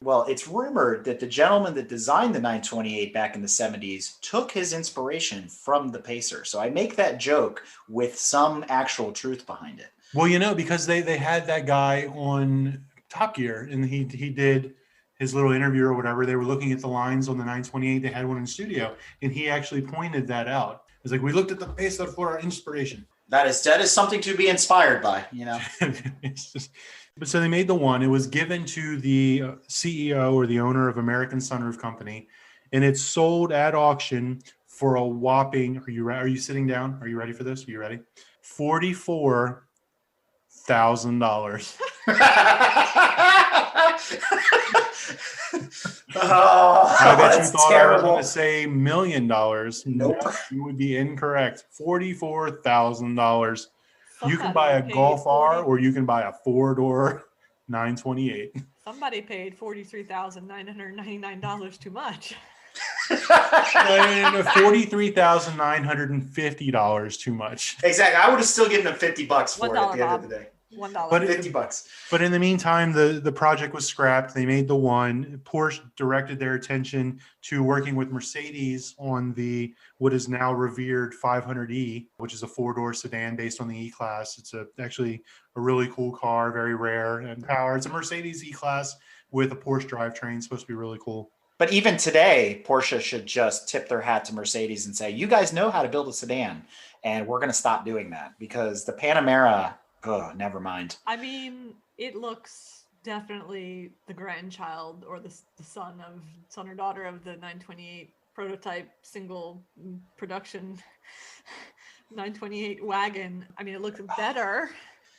Well, it's rumored that the gentleman that designed the 928 back in the 70s took his inspiration from the Pacer. So I make that joke with some actual truth behind it. Well, because they had that guy on Top Gear, and he did his little interview or whatever. They were looking at the lines on the 928. They had one in the studio, and he actually pointed that out. It's like, we looked at the Pacer for our inspiration. That is something to be inspired by, It's just, but so they made the one. It was given to the CEO or the owner of American Sunroof Company, and it's sold at auction for a whopping. Are you sitting down? Are you ready for this? Are you ready? $44,000. Oh, I bet you that's thought I was terrible. going to say $1 million. Nope. No, you would be incorrect. $44,000. You can Somebody buy a paid Golf R 40 or you can buy a 4-door 928. Somebody paid $43,999 too much. And $43,950 too much. Exactly. I would have still given him $50 for it at the end of the day. $1. But $50. But in the meantime, the project was scrapped. They made the one. Porsche directed their attention to working with Mercedes on the what is now revered 500e, which is a 4-door sedan based on the E-Class. It's actually a really cool car, very rare and power. It's a Mercedes E-Class with a Porsche drivetrain. Supposed to be really cool. But even today, Porsche should just tip their hat to Mercedes and say, you guys know how to build a sedan, and we're going to stop doing that because the Panamera, oh, never mind. I mean, it looks definitely the grandchild or the son or daughter of the 928 prototype single production 928 wagon. I mean, it looks better.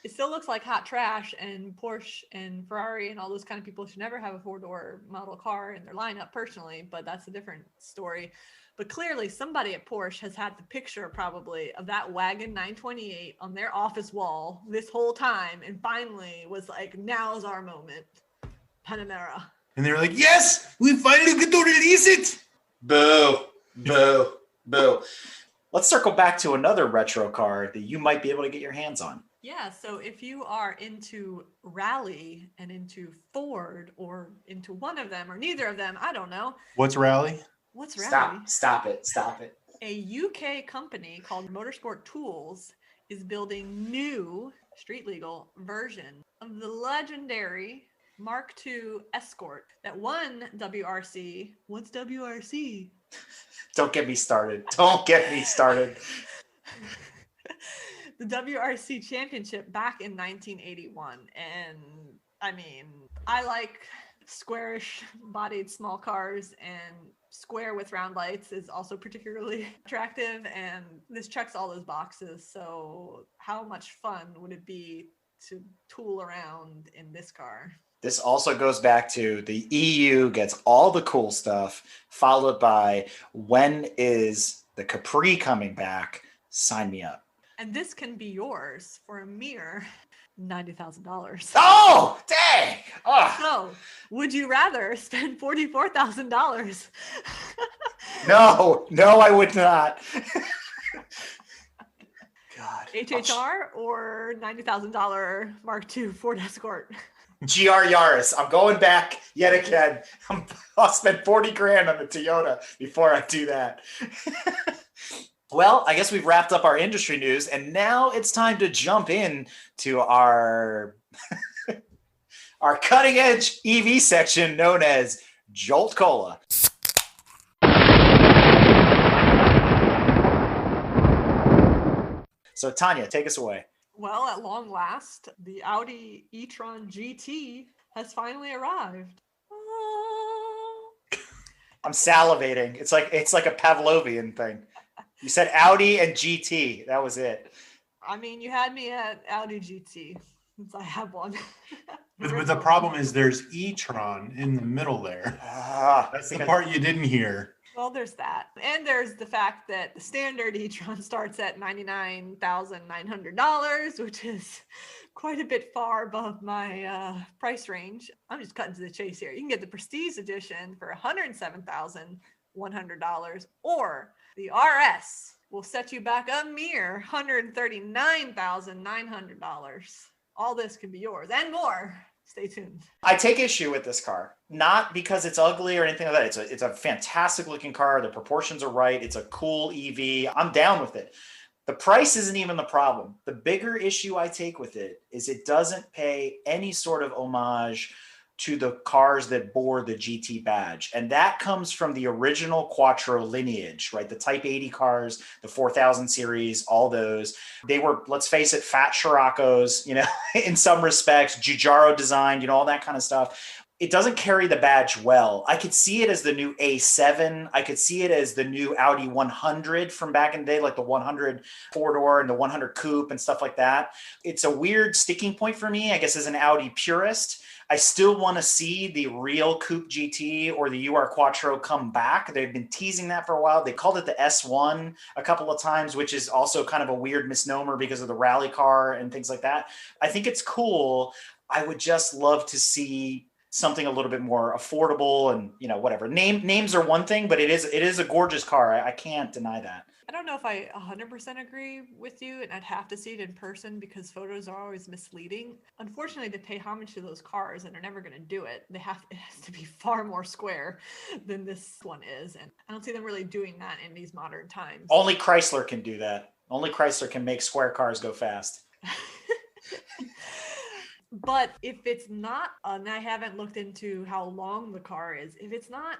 It still looks like hot trash, and Porsche and Ferrari and all those kind of people should never have a 4-door model car in their lineup personally, but that's a different story. But clearly somebody at Porsche has had the picture probably of that wagon 928 on their office wall this whole time, and finally was like, now's our moment. Panamera. And they were like, yes, we finally get to release it. Boo, boo, boo. Let's circle back to another retro car that you might be able to get your hands on. Yeah, so if you are into rally and into Ford or into one of them or neither of them, I don't know. What's Rally? What's rally? Stop it. A UK company called Motorsport Tools is building new street legal version of the legendary Mark II Escort that won WRC. What's WRC? Don't get me started. The WRC championship back in 1981. And I mean, I like squarish bodied small cars, and square with round lights is also particularly attractive, and this checks all those boxes. So how much fun would it be to tool around in this car? This also goes back to the EU gets all the cool stuff, followed by when is the Capri coming back? Sign me up. And this can be yours for a mere $90,000. Oh, dang! Oh. So, would you rather spend $44,000? No, I would not. God. HHR or $90,000 Mark II Ford Escort? GR Yaris. I'm going back yet again. I'll spend 40 grand on the Toyota before I do that. Well, I guess we've wrapped up our industry news, and now it's time to jump in to our our cutting edge EV section known as Jolt Cola. So Tanya, take us away. Well, at long last, the Audi e-tron GT has finally arrived. I'm salivating. It's like a Pavlovian thing. You said Audi and GT. That was it. I mean, you had me at Audi GT, since I have one. But the problem is there's e-tron in the middle there. That's the part you didn't hear. Well, there's that. And there's the fact that the standard e-tron starts at $99,900, which is quite a bit far above my price range. I'm just cutting to the chase here. You can get the Prestige Edition for $107,100, or the RS will set you back a mere $139,900. All this can be yours and more. Stay tuned. I take issue with this car, not because it's ugly or anything like that. It's a fantastic looking car. The proportions are right. It's a cool EV. I'm down with it. The price isn't even the problem. The bigger issue I take with it is it doesn't pay any sort of homage to the cars that bore the GT badge. And that comes from the original Quattro lineage, right? The Type 80 cars, the 4000 series, all those. They were, let's face it, fat Scirocco's, you know, in some respects, Giugiaro designed, you know, all that kind of stuff. It doesn't carry the badge well. I could see it as the new A7. I could see it as the new Audi 100 from back in the day, like the 100 four-door and the 100 coupe and stuff like that. It's a weird sticking point for me, I guess, as an Audi purist. I still want to see the real Coupe GT or the UR Quattro come back. They've been teasing that for a while. They called it the S1 a couple of times, which is also kind of a weird misnomer because of the rally car and things like that. I think it's cool. I would just love to see something a little bit more affordable and, you know, whatever. Names are one thing, but it is a gorgeous car. I can't deny that. I don't know if I 100% agree with you, and I'd have to see it in person because photos are always misleading. Unfortunately, to pay homage to those cars, and they're never going to do it, it has to be far more square than this one is, and I don't see them really doing that in these modern times. Only Chrysler can do that. Only Chrysler can make square cars go fast. But if it's not, and I haven't looked into how long the car is, if it's not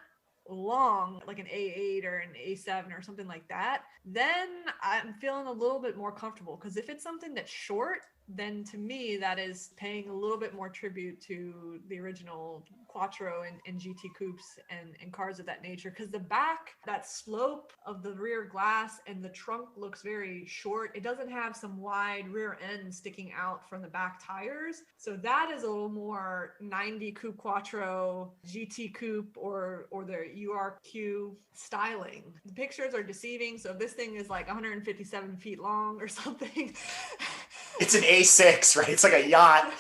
long, like an A8 or an A7 or something like that, then I'm feeling a little bit more comfortable. Because if it's something that's short, then to me that is paying a little bit more tribute to the original Quattro and GT coupes and cars of that nature. Because the back, that slope of the rear glass and the trunk looks very short. It doesn't have some wide rear end sticking out from the back tires. So that is a little more 90 Coupe Quattro, GT coupe, or the URQ styling. The pictures are deceiving. So if this thing is like 157 feet long or something, it's an A6, right? It's like a yacht.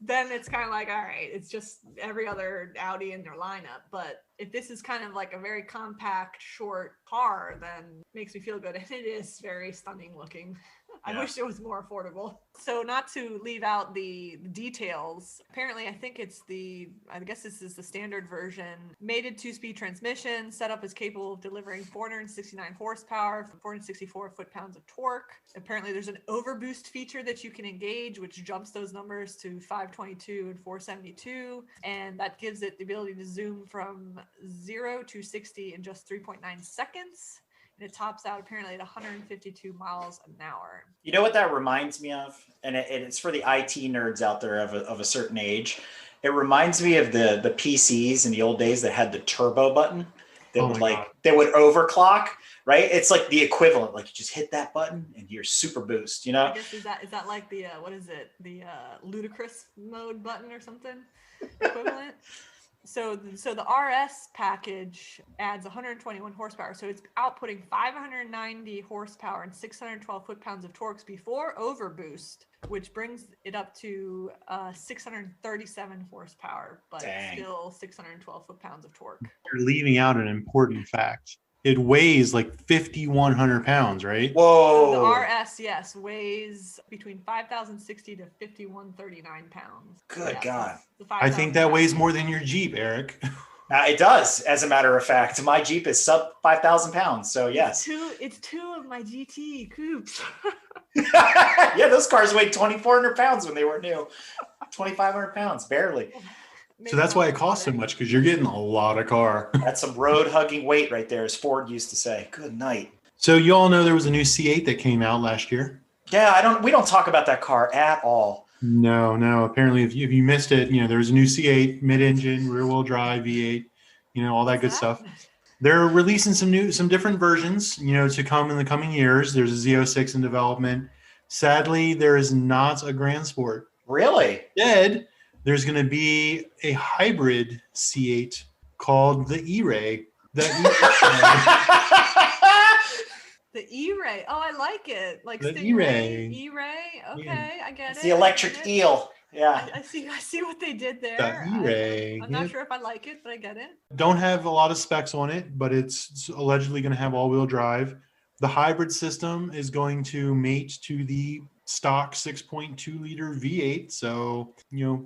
Then it's kind of like, all right, it's just every other Audi in their lineup. But if this is kind of like a very compact, short car, then it makes me feel good. And it is very stunning looking. I wish it was more affordable. So not to leave out the details, apparently I guess this is the standard version, mated 2-speed transmission, setup is capable of delivering 469 horsepower, 464 foot-pounds of torque. Apparently there's an overboost feature that you can engage, which jumps those numbers to 522 and 472. And that gives it the ability to zoom from 0 to 60 in just 3.9 seconds. It tops out apparently at 152 miles an hour. You know what that reminds me of? And it's for the IT nerds out there of a certain age. It reminds me of the PCs in the old days that had the turbo button that they would overclock, right? It's like the equivalent. Like you just hit that button and you're super boost, you know? I guess is that like the what is it? The ludicrous mode button or something equivalent? So the RS package adds 121 horsepower. So it's outputting 590 horsepower and 612 foot-pounds of torques before overboost, which brings it up to 637 horsepower, but still 612 foot-pounds of torque. You're leaving out an important fact. It weighs like 5,100 pounds, right? Whoa. So the RS, yes, weighs between 5,060 to 5,139 pounds. Good God. I think that weighs more than your Jeep, Eric. It does, as a matter of fact. My Jeep is sub 5,000 pounds, so yes. It's two of my GT coupes. Yeah, those cars weighed 2,400 pounds when they were new. 2,500 pounds, barely. So that's why it costs so much, because you're getting a lot of car. That's some road hugging weight right there, as Ford used to say. Good night. So you all know there was a new C8 that came out last year. Yeah, we don't talk about that car at all. No. Apparently, if you missed it, there's a new C8 mid-engine, rear-wheel drive V8, all that good stuff. They're releasing some different versions, to come in the coming years. There's a Z06 in development. Sadly, there is not a Grand Sport. Really? Instead, there's going to be a hybrid C8 called the E-Ray. The E-Ray. Oh, I like it. Like the E-Ray. E-Ray. Okay, yeah. I get it. It's the electric eel. Yeah. I see what they did there. The E-Ray. I'm not sure if I like it, but I get it. Don't have a lot of specs on it, but it's allegedly going to have all-wheel drive. The hybrid system is going to mate to the stock 6.2 liter V8. So,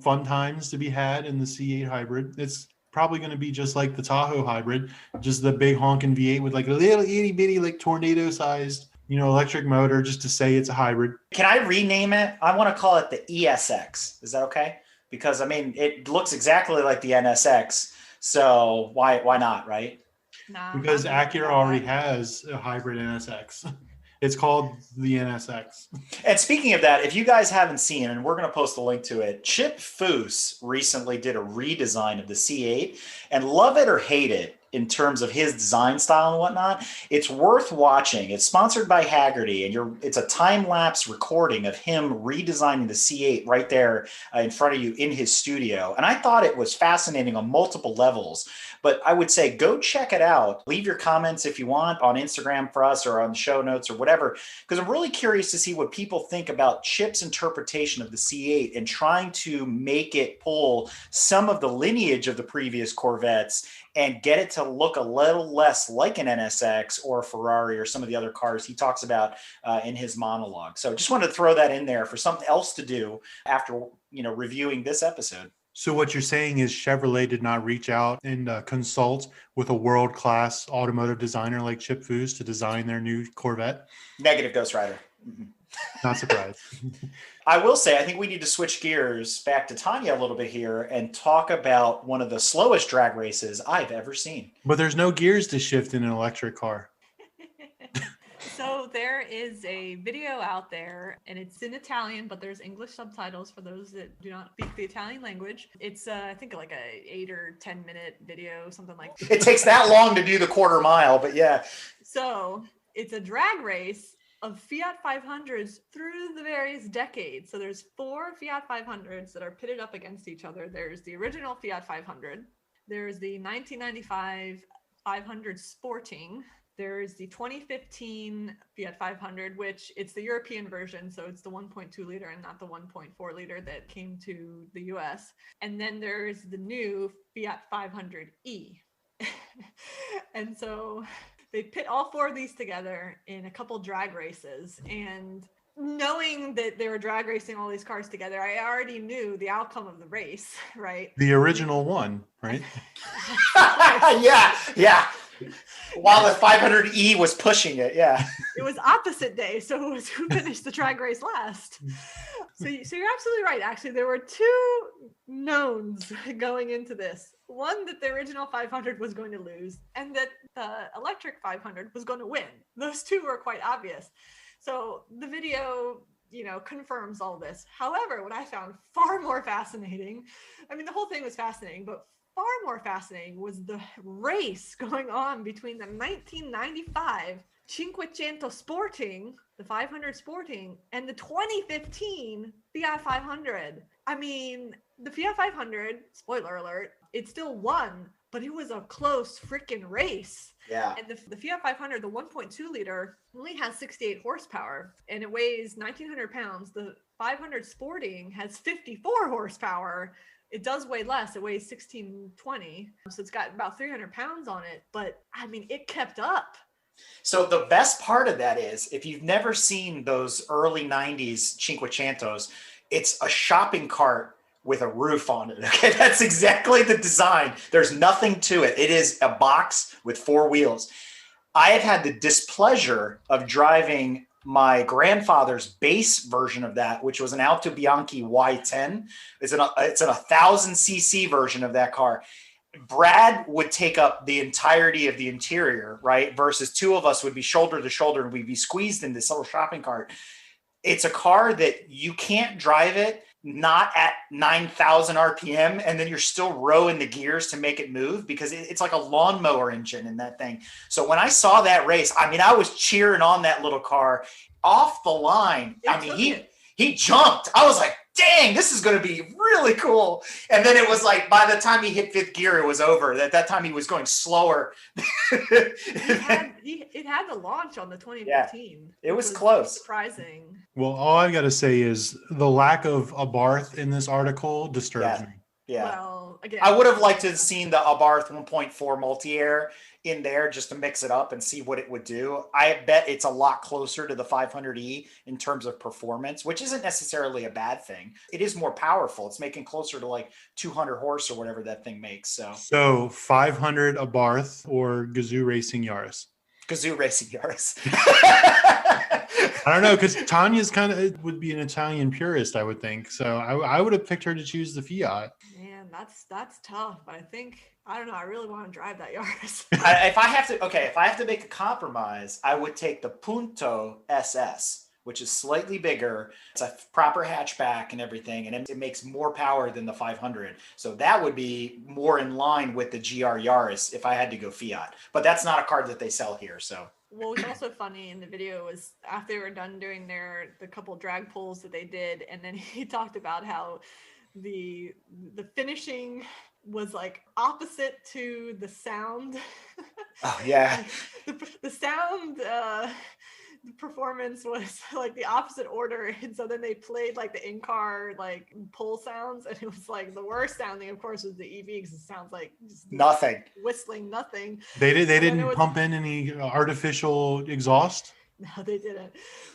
fun times to be had in the C8 hybrid. It's probably going to be just like the Tahoe hybrid, just the big honking V8 with like a little itty bitty, like tornado sized, electric motor, just to say it's a hybrid. Can I rename it? I want to call it the ESX. Is that okay? because I mean it looks exactly like the NSX. So why not, right? Nah, Because I'm not Acura about already that. has a hybrid NSX. It's called the NSX. And speaking of that, if you guys haven't seen, and we're going to post a link to it, Chip Foose recently did a redesign of the C8, and love it or hate it in terms of his design style and whatnot, it's worth watching. It's sponsored by Haggerty, and it's a time-lapse recording of him redesigning the C8 right there in front of you in his studio. And I thought it was fascinating on multiple levels. But I would say go check it out. Leave your comments if you want on Instagram for us or on the show notes or whatever, because I'm really curious to see what people think about Chip's interpretation of the C8 and trying to make it pull some of the lineage of the previous Corvettes and get it to look a little less like an NSX or a Ferrari or some of the other cars he talks about in his monologue. So just wanted to throw that in there for something else to do after, reviewing this episode. So what you're saying is Chevrolet did not reach out and consult with a world-class automotive designer like Chip Foose to design their new Corvette? Negative, Ghost Rider. Not surprised. I will say, I think we need to switch gears back to Tanya a little bit here and talk about one of the slowest drag races I've ever seen. But there's no gears to shift in an electric car. So there is a video out there, and it's in Italian, but there's English subtitles for those that do not speak the Italian language. It's I think like a 8 or 10 minute video, something like that. It takes that long to do the quarter mile, but yeah. So it's a drag race of Fiat 500s through the various decades. So there's 4 Fiat 500s that are pitted up against each other. There's the original Fiat 500. There's the 1995 500 Sporting. There's the 2015 Fiat 500, which it's the European version. So it's the 1.2 liter and not the 1.4 liter that came to the US. And then there's the new Fiat 500e. And so they pit all 4 of these together in a couple drag races. And knowing that they were drag racing all these cars together, I already knew the outcome of the race, right? The original one, right? Yeah. While the 500E was pushing it, yeah. It was opposite day, so it was who finished the drag race last. So you're absolutely right. Actually, there were 2 knowns going into this. One, that the original 500 was going to lose, and that the electric 500 was going to win. Those 2 were quite obvious. So the video, confirms all this. However, what I found far more fascinating, I mean, the whole thing was fascinating, but far more fascinating was the race going on between the 1995 500 Sporting, the 500 Sporting, and the 2015 Fiat 500. I mean, the Fiat 500, spoiler alert, it still won, but it was a close freaking race. Yeah. And the Fiat 500, the 1.2 liter, only has 68 horsepower, and it weighs 1,900 pounds. The 500 Sporting has 54 horsepower. It does weigh less. It weighs 1,620. So it's got about 300 pounds on it. But, I mean, it kept up. So the best part of that is, if you've never seen those early 90s Cinquecentos, it's a shopping cart with a roof on it. Okay, that's exactly the design. There's nothing to it. It is a box with 4 wheels. I have had the displeasure of driving my grandfather's base version of that, which was an Alto Bianchi Y10. It's an 1,000cc version of that car. Brad would take up the entirety of the interior, right? Versus 2 of us would be shoulder to shoulder and we'd be squeezed in this little shopping cart. It's a car that you can't drive it not at 9,000 RPM, and then you're still rowing the gears to make it move, because it's like a lawnmower engine in that thing. So when I saw that race, I mean, I was cheering on that little car off the line. I mean, he jumped. I was like, dang, this is going to be really cool. And then it was like, by the time he hit 5th gear, it was over. At that time, he was going slower. It had to launch on the 2015. Yeah, it was close. Surprising. Well, all I've got to say is the lack of Abarth in this article disturbs me. Yeah. Well, again, I would have liked to have seen the Abarth 1.4 multi-air in there just to mix it up and see what it would do. I bet it's a lot closer to the 500e in terms of performance, which isn't necessarily a bad thing. It is more powerful. It's making closer to like 200 horse or whatever that thing makes. So 500 Abarth or Gazoo Racing Yaris? Kazoo Racing Yaris. I don't know, because Tanya's kind of would be an Italian purist, I would think. So I would have picked her to choose the Fiat. Man, that's tough. But I don't know. I really want to drive that Yaris. If I have to make a compromise, I would take the Punto SS, which is slightly bigger. It's a proper hatchback and everything, and it makes more power than the 500. So that would be more in line with the GR Yaris if I had to go Fiat. But that's not a car that they sell here. So What was also funny in the video was after they were done doing the couple drag pulls that they did, and then he talked about how the finishing was like opposite to the sound. oh yeah, the sound the performance was like the opposite order, and so then they played like the in-car like pull sounds, and it was like the worst sounding of course was the EV because it sounds like just nothing, whistling nothing. They didn't pump in any artificial exhaust. No, they didn't.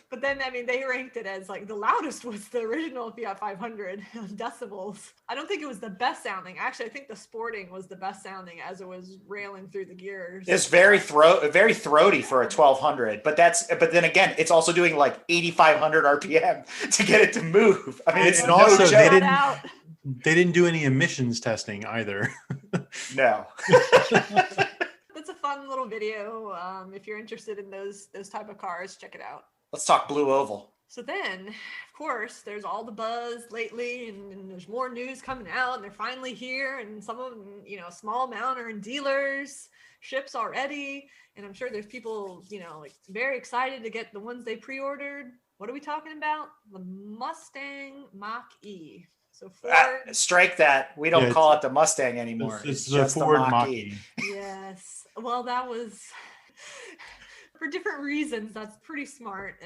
But then, I mean, they ranked it as like the loudest was the original Fiat 500 decibels. I don't think it was the best sounding. Actually, I think the Sporting was the best sounding as it was railing through the gears. it's very throaty for a 1200. But then again, it's also doing like 8,500 RPM to get it to move. I mean, it's And also joke. they didn't do any emissions testing either. No. That's a fun little video. If you're interested in those type of cars, check it out. Let's talk Blue Oval. So then, of course, there's all the buzz lately, and there's more news coming out, and they're finally here, and some of them, small amount are in dealers, ships already, and I'm sure there's people, like very excited to get the ones they pre-ordered. What are we talking about? The Mustang Mach-E. So Ford. Strike that. We don't call it the Mustang anymore. It's just the Ford Mach-E. Yes. Well, that was for different reasons. That's pretty smart,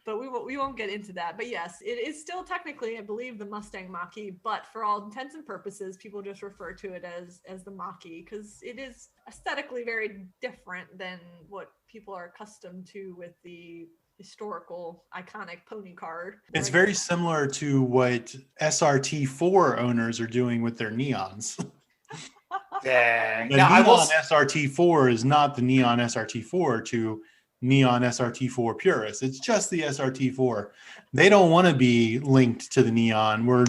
but we won't get into that. But yes, it is still technically, I believe, the Mustang Mach-E, but for all intents and purposes, people just refer to it as the Mach-E because it is aesthetically very different than what people are accustomed to with the historical iconic pony car. It's very similar to what SRT4 owners are doing with their neons. Dang. The neon SRT4 is not the neon SRT4 to neon SRT4 purists. It's just the SRT4. They don't want to be linked to the neon, where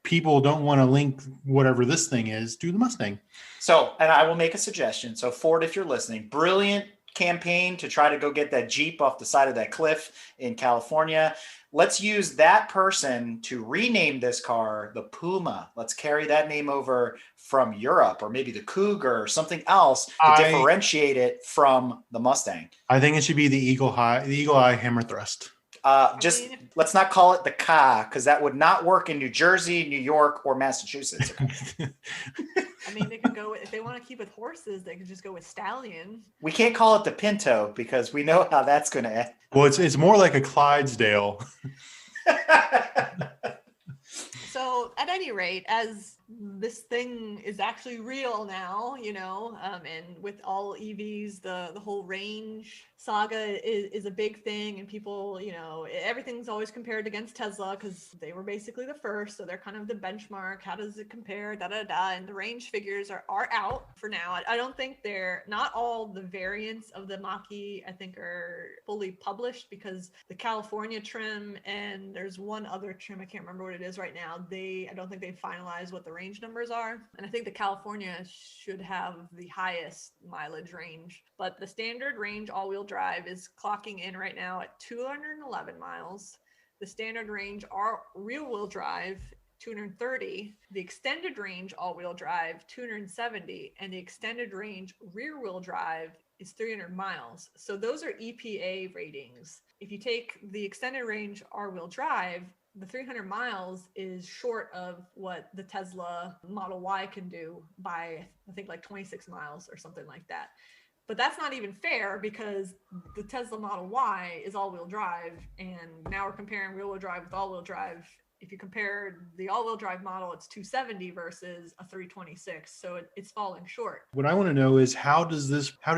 people don't want to link whatever this thing is to the Mustang. So, and I will make a suggestion. So Ford, if you're listening, brilliant campaign to try to go get that Jeep off the side of that cliff in California. Let's use that person to rename this car the Puma. Let's carry that name over from Europe, or maybe the Cougar or something else to differentiate it from the Mustang. I think it should be the Eagle Eye Hammer Thrust. Let's not call it the Ka, because that would not work in New Jersey, New York, or Massachusetts. I mean, they could go if they want to keep with horses, they could just go with Stallion. We can't call it the Pinto because we know how that's going to end. Well, it's more like a Clydesdale. So at any rate, as this thing is actually real now, and with all EVs, the whole range saga is a big thing, and people, everything's always compared against Tesla because they were basically the first, so they're kind of the benchmark. How does it compare? And the range figures are out for now. I don't think not all the variants of the Mach-E, I think, are fully published because the California trim and there's one other trim, I can't remember what it is right now. I don't think they finalized what the range numbers are, and I think the California should have the highest mileage range, but the standard range all-wheel drive is clocking in right now at 211 miles. The standard range rear-wheel drive 230, the extended range all-wheel drive 270, and the extended range rear-wheel drive is 300 miles. So those are EPA ratings. If you take the extended range all-wheel drive, the 300 miles is short of what the Tesla Model Y can do by, I think, like 26 miles or something like that. But that's not even fair because the Tesla Model Y is all-wheel drive, and now we're comparing rear-wheel drive with all-wheel drive. If you compare the all-wheel drive model, it's 270 versus a 326, so it's falling short. What I want to know is how do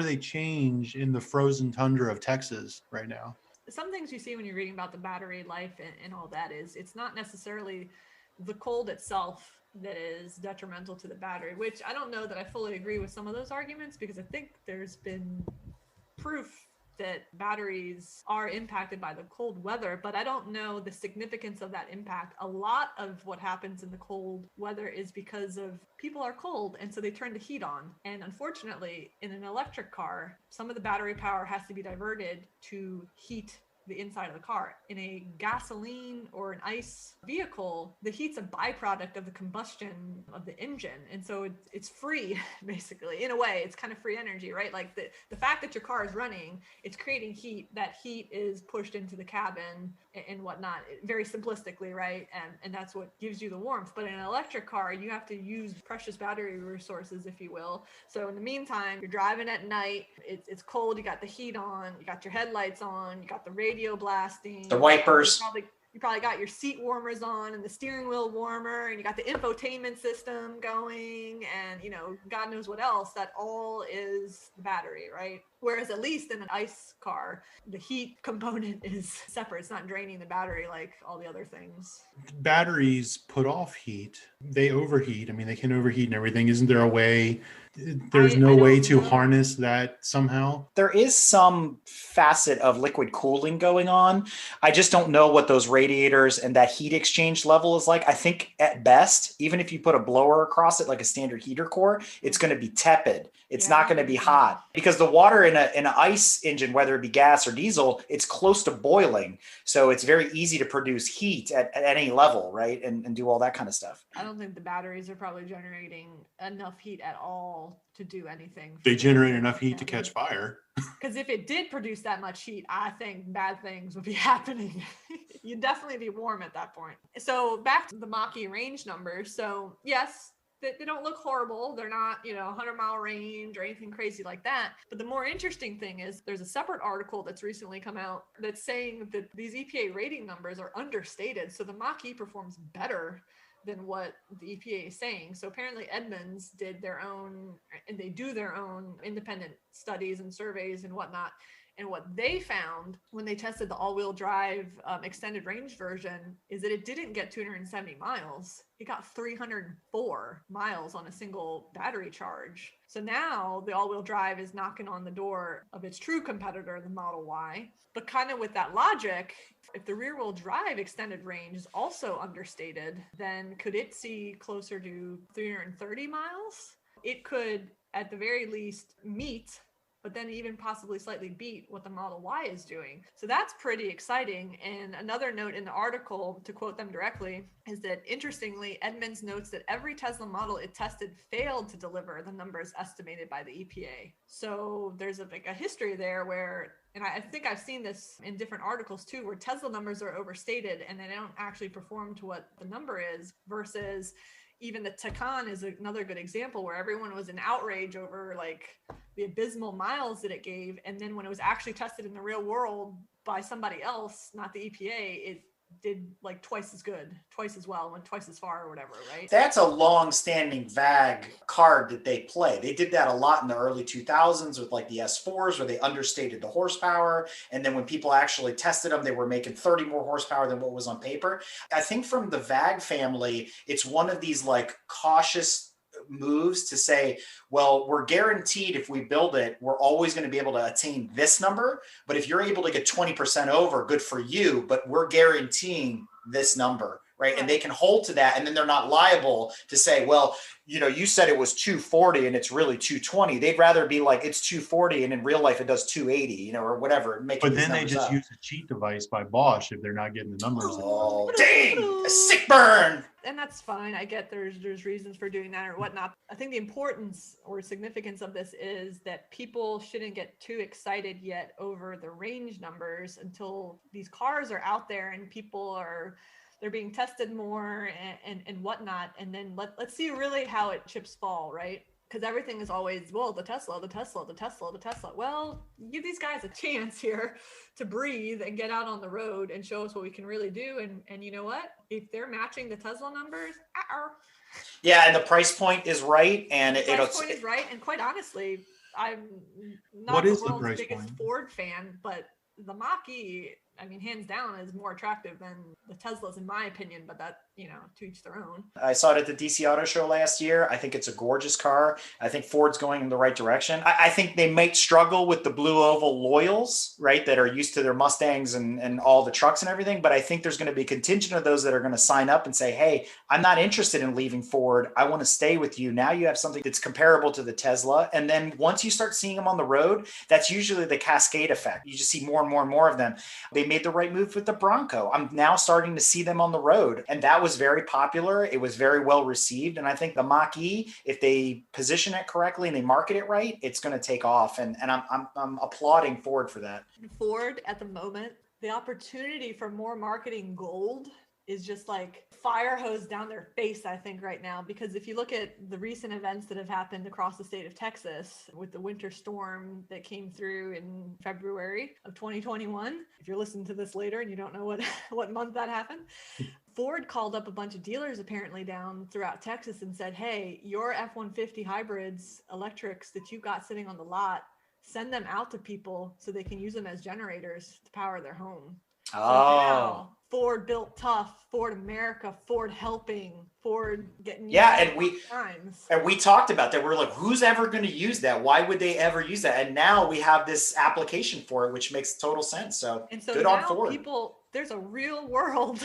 they change in the frozen tundra of Texas right now? Some things you see when you're reading about the battery life and all that is it's not necessarily the cold itself that is detrimental to the battery, which I don't know that I fully agree with some of those arguments because I think there's been proof that batteries are impacted by the cold weather, but I don't know the significance of that impact. A lot of what happens in the cold weather is because of people are cold, and so they turn the heat on. And unfortunately, in an electric car, some of the battery power has to be diverted to heat the inside of the car. In a gasoline or an ICE vehicle, the heat's a byproduct of the combustion of the engine. And so it's free, basically. In a way, it's kind of free energy, right? Like the fact that your car is running, it's creating heat. That heat is pushed into the cabin and whatnot, very simplistically, right? And that's what gives you the warmth. But in an electric car, you have to use precious battery resources, if you will. So in the meantime, you're driving at night, it's cold, you got the heat on, you got your headlights on, you got the radio blasting, the wipers. You probably got your seat warmers on and the steering wheel warmer, and you got the infotainment system going, and God knows what else. That all is the battery, right? Whereas at least in an ICE car, the heat component is separate. It's not draining the battery like all the other things. Batteries put off heat. They overheat. I mean, they can overheat and everything. Isn't there a way? There's no way to harness that somehow? There is some facet of liquid cooling going on. I just don't know what those radiators and that heat exchange level is like. I think at best, even if you put a blower across it, like a standard heater core, it's going to be tepid. It's not going to be hot, because the water in an ICE engine, whether it be gas or diesel, it's close to boiling. So it's very easy to produce heat at any level, right? And do all that kind of stuff. I don't think the batteries are probably generating enough heat at all to do anything. They generate enough heat to catch fire. Because if it did produce that much heat, I think bad things would be happening. You'd definitely be warm at that point. So back to the Mach-E range numbers. So yes, they don't look horrible. They're not, 100-mile range or anything crazy like that. But the more interesting thing is there's a separate article that's recently come out that's saying that these EPA rating numbers are understated. So the Mach-E performs better than what the EPA is saying. So apparently Edmunds did their own, and they do their own independent studies and surveys and whatnot. And what they found when they tested the all-wheel drive extended range version is that it didn't get 270 miles. It got 304 miles on a single battery charge. So now the all-wheel drive is knocking on the door of its true competitor, the Model Y. But kind of with that logic, if the rear-wheel drive extended range is also understated, then could it see closer to 330 miles? It could, at the very least, meet, but then even possibly slightly beat what the Model Y is doing. So that's pretty exciting. And another note in the article, to quote them directly, is that interestingly, Edmunds notes that every Tesla model it tested failed to deliver the numbers estimated by the EPA. So there's a history there where, and I think I've seen this in different articles too, where Tesla numbers are overstated and they don't actually perform to what the number is, versus even the Taycan is another good example where everyone was in outrage over like the abysmal miles that it gave. And then when it was actually tested in the real world by somebody else, not the EPA, it did like twice as good, twice as well, went twice as far or whatever, right? That's a long-standing VAG card that they play. They did that a lot in the early 2000s with like the S4s, where they understated the horsepower. And then when people actually tested them, they were making 30 more horsepower than what was on paper. I think from the VAG family, it's one of these like cautious moves to say, well, we're guaranteed if we build it, we're always going to be able to attain this number. But if you're able to get 20% over, good for you, but we're guaranteeing this number, right? And they can hold to that. And then they're not liable to say, well, you said it was 240 and it's really 220. They'd rather be like, it's 240 and in real life it does 280, or whatever. But then they just use a cheat device by Bosch if they're not getting the numbers. Oh, dang, a sick burn. And that's fine. I get there's reasons for doing that or whatnot. I think the importance or significance of this is that people shouldn't get too excited yet over the range numbers until these cars are out there and they're being tested more and whatnot. And then let's see really how it chips fall, right? Because everything is always, well, the Tesla. Well, give these guys a chance here to breathe and get out on the road and show us what we can really do. And you know what? If they're matching the Tesla numbers, yeah, and the price point is right. And the price point is right. And quite honestly, I'm not the world's biggest Ford fan, but the Mach-E I mean, hands down is more attractive than the Teslas in my opinion, but that, to each their own. I saw it at the DC Auto Show last year. I think it's a gorgeous car. I think Ford's going in the right direction. I think they might struggle with the blue oval loyals, right, that are used to their Mustangs and all the trucks and everything. But I think there's going to be a contingent of those that are going to sign up and say, hey, I'm not interested in leaving Ford. I want to stay with you. Now you have something that's comparable to the Tesla. And then once you start seeing them on the road, that's usually the cascade effect. You just see more and more and more of them. They made the right move with the Bronco. I'm now starting to see them on the road. And that was very popular. It was very well received. And I think the Mach-E, if they position it correctly and they market it right, it's going to take off. And I'm applauding Ford for that. Ford at the moment, the opportunity for more marketing gold is just like fire hose down their face, I think, right now. Because if you look at the recent events that have happened across the state of Texas with the winter storm that came through in February of 2021, if you're listening to this later and you don't know what month that happened, Ford called up a bunch of dealers apparently down throughout Texas and said, hey, your F-150 hybrids, electrics that you got sitting on the lot, send them out to people so they can use them as generators to power their home. So now, Ford built tough, Ford America, Ford helping, Ford getting and we talked about that. We're like, who's ever going to use that? Why would they ever use that? And now we have this application for it, which makes total sense. So good on Ford. There's a real world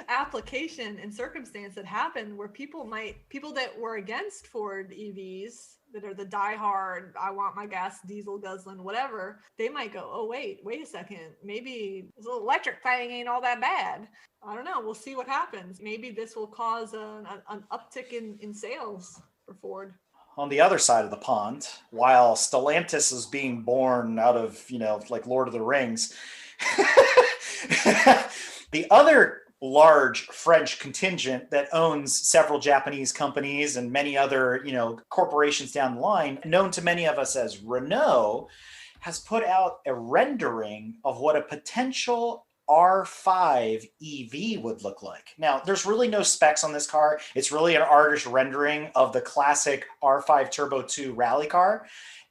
application and circumstance that happened where people that were against Ford EVs, that are the diehard, I want my gas diesel guzzling, whatever, they might go, oh, wait a second. Maybe this little electric thing ain't all that bad. I don't know. We'll see what happens. Maybe this will cause an uptick in sales for Ford. On the other side of the pond, while Stellantis is being born out of, like Lord of the Rings, the other large French contingent that owns several Japanese companies and many other, corporations down the line, known to many of us as Renault, has put out a rendering of what a potential R5 EV would look like. Now, there's really no specs on this car. It's really an artist rendering of the classic R5 Turbo 2 rally car.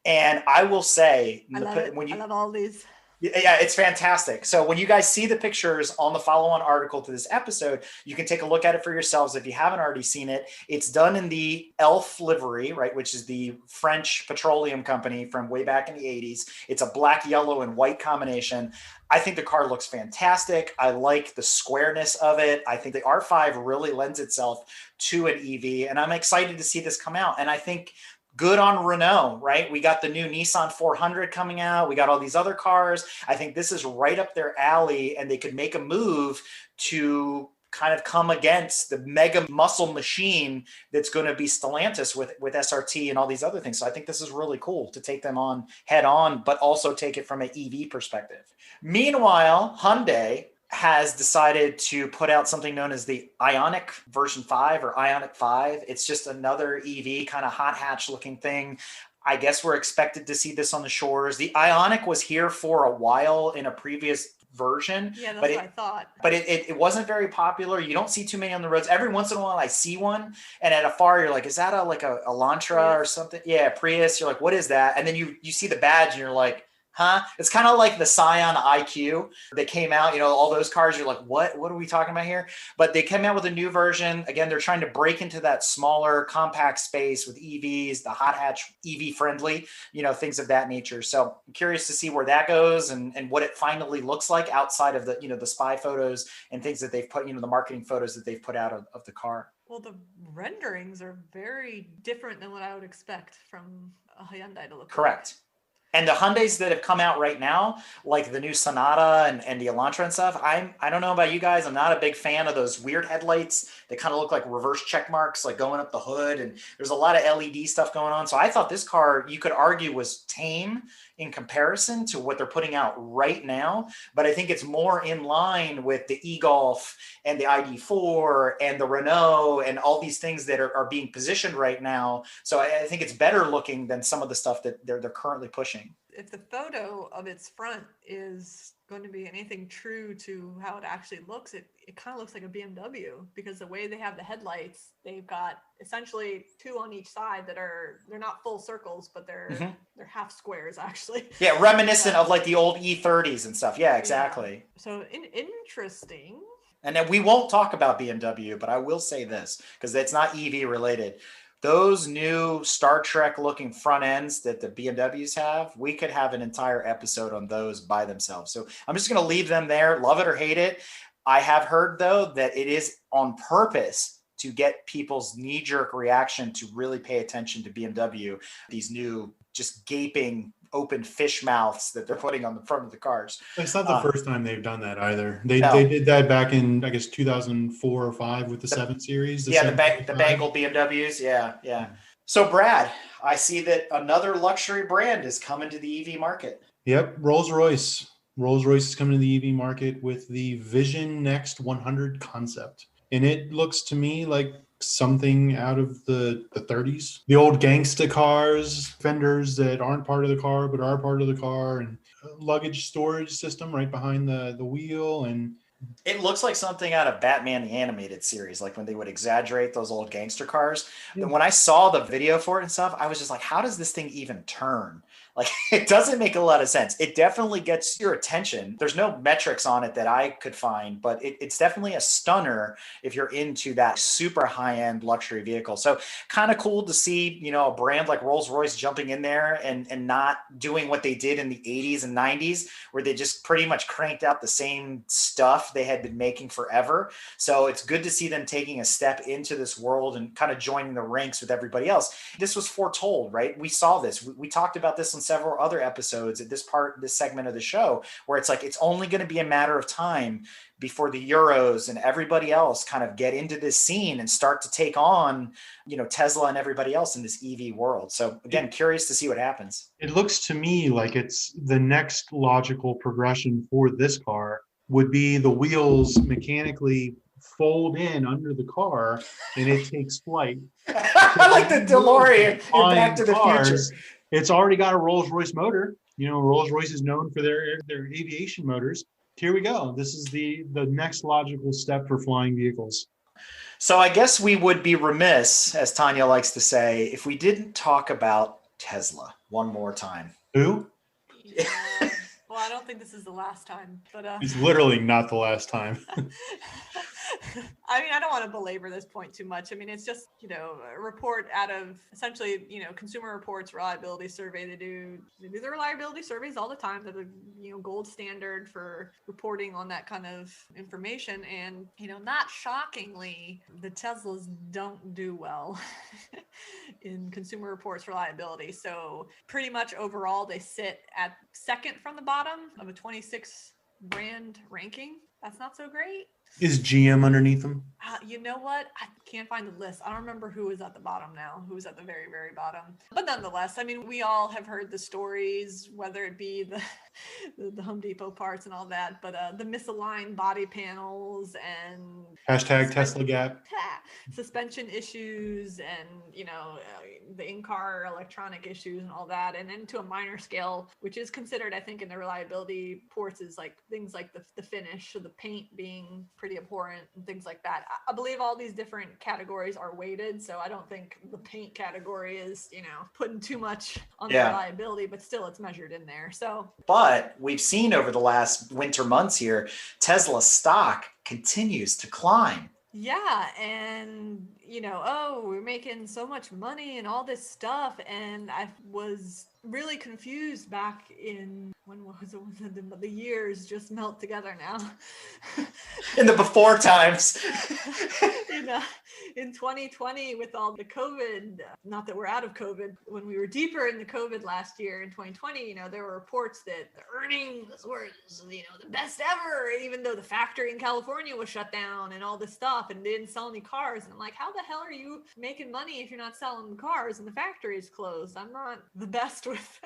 And I will say, I love all these. Yeah, it's fantastic. So when you guys see the pictures on the follow-on article to this episode, you can take a look at it for yourselves if you haven't already seen it. It's done in the Elf livery, right, which is the French petroleum company from way back in the 80s. It's a black, yellow, and white combination. I think the car looks fantastic. I like the squareness of it. I think the R5 really lends itself to an EV, and I'm excited to see this come out. And I think good on Renault, right? We got the new Nissan 400 coming out. We got all these other cars. I think this is right up their alley, and they could make a move to kind of come against the mega muscle machine that's going to be Stellantis with SRT and all these other things. So I think this is really cool to take them on head on, but also take it from an EV perspective. Meanwhile, Hyundai has decided to put out something known as the Ioniq version 5 or Ioniq 5. It's just another EV kind of hot hatch looking thing. I guess we're expected to see this on the shores. The Ioniq was here for a while in a previous version. Yeah, that's what I thought. But it wasn't very popular. You don't see too many on the roads. Every once in a while I see one, and at afar you're like, is that a Elantra or something? Yeah, Prius. You're like, what is that? And then you see the badge and you're like, huh? It's kind of like the Scion IQ that came out, all those cars. You're like, what are we talking about here? But they came out with a new version. Again, they're trying to break into that smaller compact space with EVs, the hot hatch EV friendly, things of that nature. So I'm curious to see where that goes and what it finally looks like outside of the, the spy photos and things that they've put, the marketing photos that they've put out of the car. Well, the renderings are very different than what I would expect from a Hyundai to look Correct. Like. And the Hyundais that have come out right now, like the new Sonata and the Elantra and stuff, I don't know about you guys. I'm not a big fan of those weird headlights that kind of look like reverse check marks, like going up the hood. And there's a lot of LED stuff going on. So I thought this car, you could argue, was tame in comparison to what they're putting out right now. But I think it's more in line with the e-Golf and the ID4 and the Renault and all these things that are being positioned right now. So I think it's better looking than some of the stuff that they're currently pushing. if the photo of its front is going to be anything true to how it actually looks, it kind of looks like a BMW, because the way they have the headlights, they've got essentially two on each side they're not full circles, but they're half squares actually. Yeah, reminiscent of like the old E30s and stuff. Yeah, exactly. Yeah. So interesting. And then we won't talk about BMW, but I will say this because it's not EV related. Those new Star Trek looking front ends that the BMWs have, we could have an entire episode on those by themselves. So I'm just going to leave them there. Love it or hate it. I have heard, though, that it is on purpose to get people's knee-jerk reaction to really pay attention to BMW, these new just gaping open fish mouths that they're putting on the front of the cars. It's not the first time they've done that either. They No. did that back in, I guess, 2004 or 5 with the 7 Series. The Bangle BMWs. Yeah. So, Brad, I see that another luxury brand is coming to the EV market. Yep, Rolls-Royce. Rolls-Royce is coming to the EV market with the Vision Next 100 concept. And it looks to me like something out of the 30s. The old gangsta cars, fenders that aren't part of the car but are part of the car, and luggage storage system right behind the wheel. And it looks like something out of Batman the Animated Series, like when they would exaggerate those old gangster cars. Yeah. When I saw the video for it and stuff, I was just like, how does this thing even turn? Like, it doesn't make a lot of sense. It definitely gets your attention. There's no metrics on it that I could find, but it's definitely a stunner if you're into that super high-end luxury vehicle. So kind of cool to see, a brand like Rolls-Royce jumping in there and not doing what they did in the 80s and 90s, where they just pretty much cranked out the same stuff they had been making forever. So it's good to see them taking a step into this world and kind of joining the ranks with everybody else. This was foretold, right? We saw this. We talked about this on several other episodes at this segment of the show, where it's like it's only going to be a matter of time before the Euros and everybody else kind of get into this scene and start to take on, Tesla and everybody else in this EV world. So again, curious to see what happens. It looks to me like it's the next logical progression for this car would be the wheels mechanically fold in under the car and it takes flight. I like the DeLorean in Back to the Future. It's already got a Rolls-Royce motor. Rolls-Royce is known for their aviation motors. Here we go. This is the next logical step for flying vehicles. So I guess we would be remiss, as Tanya likes to say, if we didn't talk about Tesla one more time. Who? Yeah. Well, I don't think this is the last time, but it's literally not the last time. I mean, I don't want to belabor this point too much. I mean, it's just, a report out of essentially, Consumer Reports reliability survey. They do the reliability surveys all the time. They're the, gold standard for reporting on that kind of information. And, not shockingly, the Teslas don't do well in Consumer Reports reliability. So pretty much overall, they sit at second from the bottom of a 26 brand ranking. That's not so great. Is GM underneath them? You know what? I can't find the list. I don't remember who is at the bottom now, who is at the very, very bottom. But nonetheless, I mean, we all have heard the stories, whether it be the Home Depot parts and all that, but the misaligned body panels and hashtag Tesla gap. Suspension issues and, the in-car electronic issues and all that. And then to a minor scale, which is considered, I think, in the reliability ports is like things like the finish or the paint being pretty abhorrent and things like that. I believe all these different categories are weighted, so I don't think the paint category is, putting too much on the reliability, but still it's measured in there. So, but we've seen over the last winter months here, Tesla stock continues to climb. Yeah, and we're making so much money and all this stuff, and I was really confused back in when was it? The years just melt together now. In the before times. In 2020 with all the COVID, not that we're out of COVID, when we were deeper in the COVID last year in 2020, there were reports that the earnings were, the best ever, even though the factory in California was shut down and all this stuff and they didn't sell any cars. And I'm like, how the hell are you making money if you're not selling the cars and the factory is closed? I'm not the best with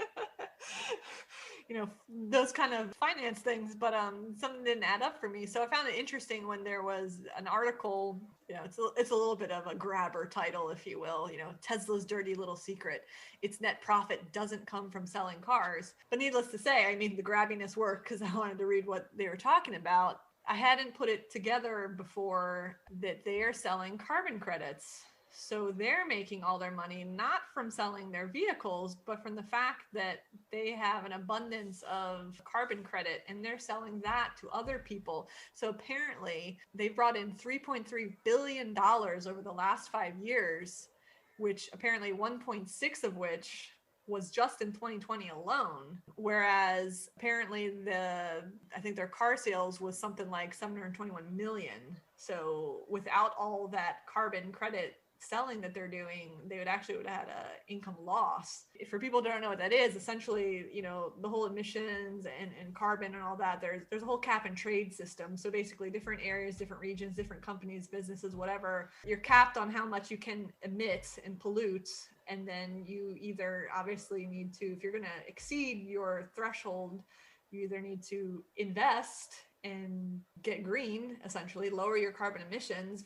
those kind of finance things, but something didn't add up for me. So I found it interesting when there was an article, it's a little bit of a grabber title, if you will, Tesla's dirty little secret. Its net profit doesn't come from selling cars. But needless to say, I mean, the grabbiness worked because I wanted to read what they were talking about. I hadn't put it together before that they are selling carbon credits. So they're making all their money not from selling their vehicles, but from the fact that they have an abundance of carbon credit and they're selling that to other people. So apparently they brought in $3.3 billion over the last 5 years, which apparently 1.6 of which was just in 2020 alone. Whereas apparently I think their car sales was something like 721 million. So without all that carbon credit selling that they're doing, they would have had a income loss. For people who don't know what that is, essentially, the whole emissions and carbon and all that, there's a whole cap and trade system. So basically different areas, different regions, different companies, businesses, whatever, you're capped on how much you can emit and pollute. And then you either obviously need to, if you're going to exceed your threshold, you either need to invest and get green, essentially lower your carbon emissions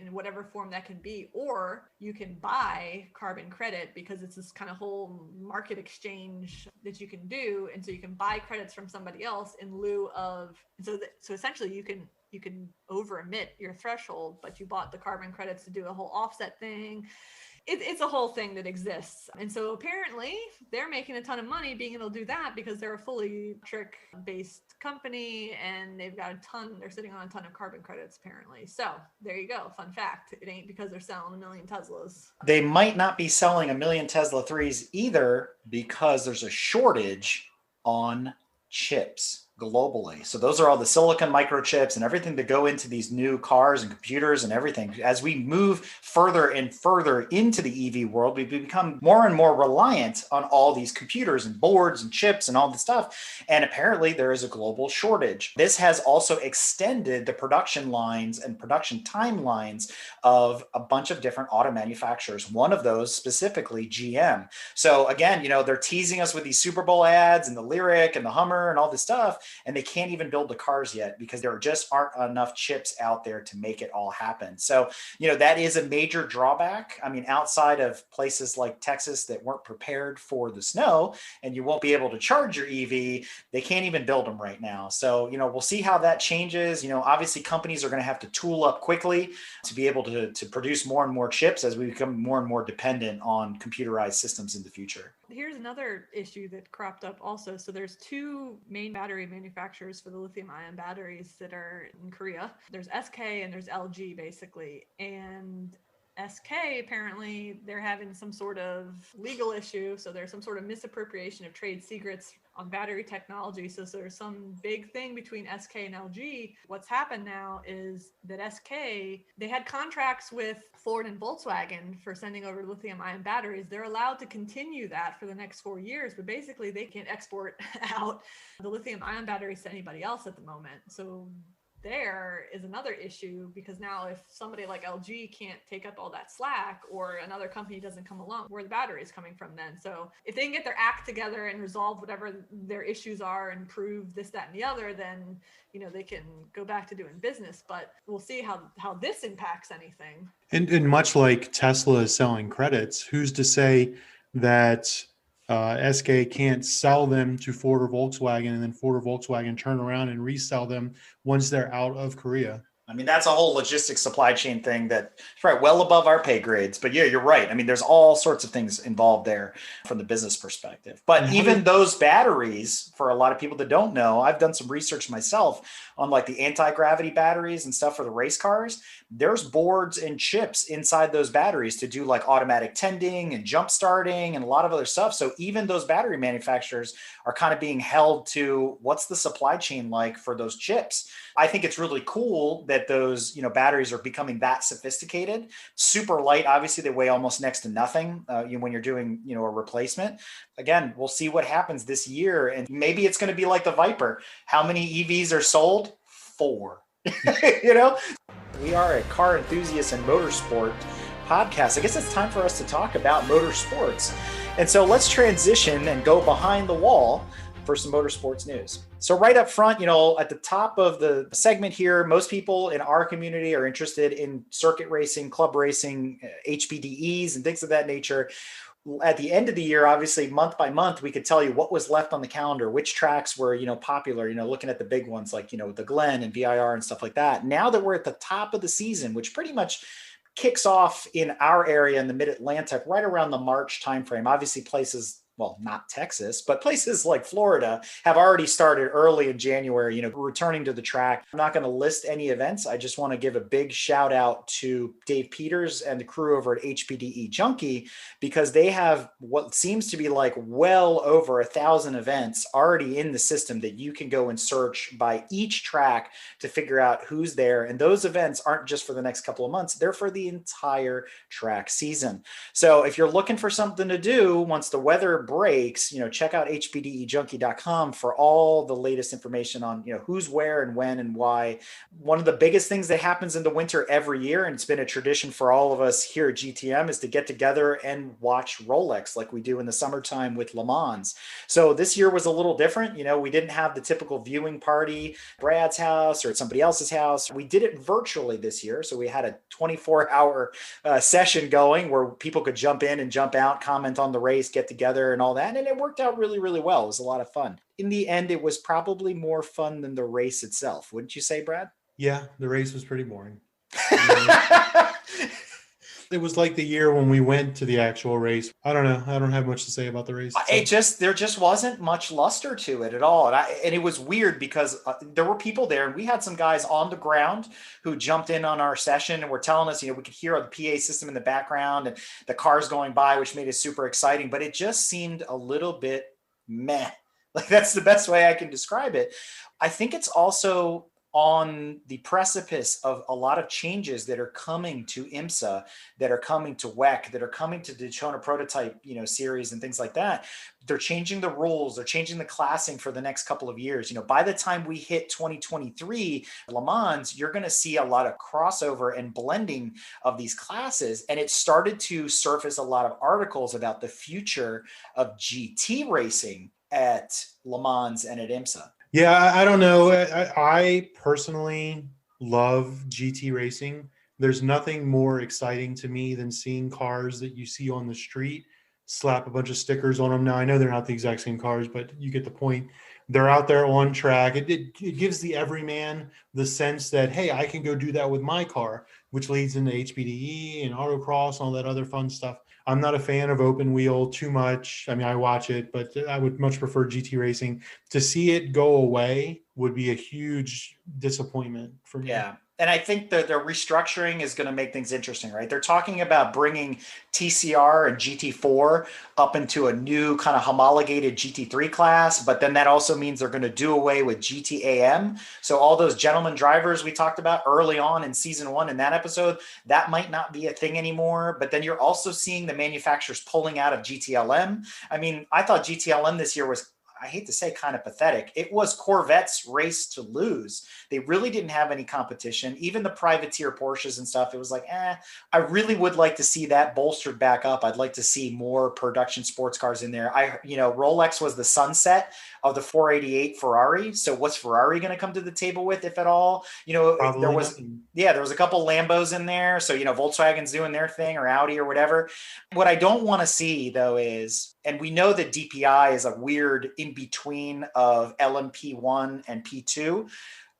in whatever form that can be, or you can buy carbon credit because it's this kind of whole market exchange that you can do. And so you can buy credits from somebody else in lieu of, so essentially you can over emit your threshold, but you bought the carbon credits to do a whole offset thing. It's a whole thing that exists. And so apparently they're making a ton of money being able to do that because they're a fully electric based company and they're sitting on a ton of carbon credits apparently. So there you go. Fun fact. It ain't because they're selling 1 million Teslas. They might not be selling 1 million Tesla 3s either because there's a shortage on chips globally. So those are all the silicon microchips and everything that go into these new cars and computers and everything. As we move further and further into the EV world, we become more and more reliant on all these computers and boards and chips and all this stuff. And apparently there is a global shortage. This has also extended the production lines and production timelines of a bunch of different auto manufacturers. One of those specifically GM. So again, they're teasing us with these Super Bowl ads and the Lyriq and the Hummer and all this stuff. And they can't even build the cars yet because there just aren't enough chips out there to make it all happen. So, that is a major drawback. I mean, outside of places like Texas that weren't prepared for the snow and you won't be able to charge your EV, they can't even build them right now. So, we'll see how that changes. Obviously companies are going to have to tool up quickly to be able to produce more and more chips as we become more and more dependent on computerized systems in the future. Here's another issue that cropped up also. So there's two main battery manufacturers for the lithium ion batteries that are in Korea. There's SK and there's LG basically. And SK, apparently they're having some sort of legal issue. So there's some sort of misappropriation of trade secrets on battery technology. So there's some big thing between SK and LG. What's happened now is that SK, they had contracts with Ford and Volkswagen for sending over lithium ion batteries. They're allowed to continue that for the next 4 years, but basically they can't export out the lithium ion batteries to anybody else at the moment. So there is another issue because now if somebody like LG can't take up all that slack or another company doesn't come along, where the battery is coming from then? So if they can get their act together and resolve whatever their issues are and prove this, that, and the other, then, they can go back to doing business. But we'll see how this impacts anything. And much like Tesla is selling credits, who's to say that SK can't sell them to Ford or Volkswagen and then Ford or Volkswagen turn around and resell them once they're out of Korea? I mean, that's a whole logistics supply chain thing that's right well above our pay grades. But yeah, you're right. I mean, there's all sorts of things involved there from the business perspective. But even those batteries, for a lot of people that don't know, I've done some research myself on like the anti-gravity batteries and stuff for the race cars. There's boards and chips inside those batteries to do like automatic tending and jump starting and a lot of other stuff. So even those battery manufacturers are kind of being held to what's the supply chain like for those chips. I think it's really cool that those, batteries are becoming that sophisticated, super light. Obviously they weigh almost next to nothing when you're doing, a replacement. Again, we'll see what happens this year. And maybe it's going to be like the Viper. How many EVs are sold? 4, We are a car enthusiast and motorsport podcast. I guess it's time for us to talk about motorsports. And so let's transition and go behind the wall for some motorsports news. So right up front, at the top of the segment here, most people in our community are interested in circuit racing, club racing, HPDEs, and things of that nature. At the end of the year, obviously month by month, we could tell you what was left on the calendar, which tracks were, popular, looking at the big ones like, the Glen and VIR and stuff like that. Now that we're at the top of the season, which pretty much kicks off in our area in the mid-Atlantic right around the March timeframe, obviously places, well, not Texas, but places like Florida have already started early in January, returning to the track. I'm not going to list any events. I just want to give a big shout out to Dave Peters and the crew over at HPDE Junkie, because they have what seems to be like well over 1,000 events already in the system that you can go and search by each track to figure out who's there. And those events aren't just for the next couple of months, they're for the entire track season. So if you're looking for something to do once the weather breaks, check out hpdejunkie.com for all the latest information on, who's where and when and why. One of the biggest things that happens in the winter every year, and it's been a tradition for all of us here at GTM, is to get together and watch Rolex like we do in the summertime with Le Mans. So this year was a little different. We didn't have the typical viewing party at Brad's house or at somebody else's house. We did it virtually this year. So we had a 24-hour session going where people could jump in and jump out, comment on the race, get together and all that. And it worked out really, really well. It was a lot of fun. In the end, it was probably more fun than the race itself. Wouldn't you say, Brad? Yeah, the race was pretty boring. It was like the year when we went to the actual race. I don't know. I don't have much to say about the race. There just wasn't much luster to it at all. And it was weird because there were people there, and we had some guys on the ground who jumped in on our session and were telling us, we could hear the PA system in the background and the cars going by, which made it super exciting, but it just seemed a little bit meh. Like, that's the best way I can describe it. I think it's also on the precipice of a lot of changes that are coming to IMSA, that are coming to WEC, that are coming to Daytona Prototype, series and things like that. They're changing the rules. They're changing the classing for the next couple of years. By the time we hit 2023 Le Mans, you're going to see a lot of crossover and blending of these classes. And it started to surface a lot of articles about the future of GT racing at Le Mans and at IMSA. Yeah, I don't know. I personally love GT racing. There's nothing more exciting to me than seeing cars that you see on the street, slap a bunch of stickers on them. Now, I know they're not the exact same cars, but you get the point. They're out there on track. It gives the everyman the sense that, hey, I can go do that with my car, which leads into HPDE and autocross and all that other fun stuff. I'm not a fan of open wheel too much. I mean, I watch it, but I would much prefer GT racing. To see it go away would be a huge disappointment for me. Yeah. And I think that their restructuring is going to make things interesting, right? They're talking about bringing TCR and GT4 up into a new kind of homologated GT3 class, but then that also means they're going to do away with GTAM. So all those gentleman drivers we talked about early on in season 1 in that episode, that might not be a thing anymore. But then you're also seeing the manufacturers pulling out of GTLM. I mean, I thought GTLM this year was, I hate to say, kind of pathetic. It was Corvette's race to lose. They really didn't have any competition. Even the privateer Porsches and stuff, it was like, I really would like to see that bolstered back up. I'd like to see more production sports cars in there. Rolex was the sunset of the 488 Ferrari. So what's Ferrari going to come to the table with, if at all? Probably there was a couple Lambos in there. So, Volkswagen's doing their thing, or Audi or whatever. What I don't want to see though is, and we know that DPI is a weird in between of LMP1 and P2.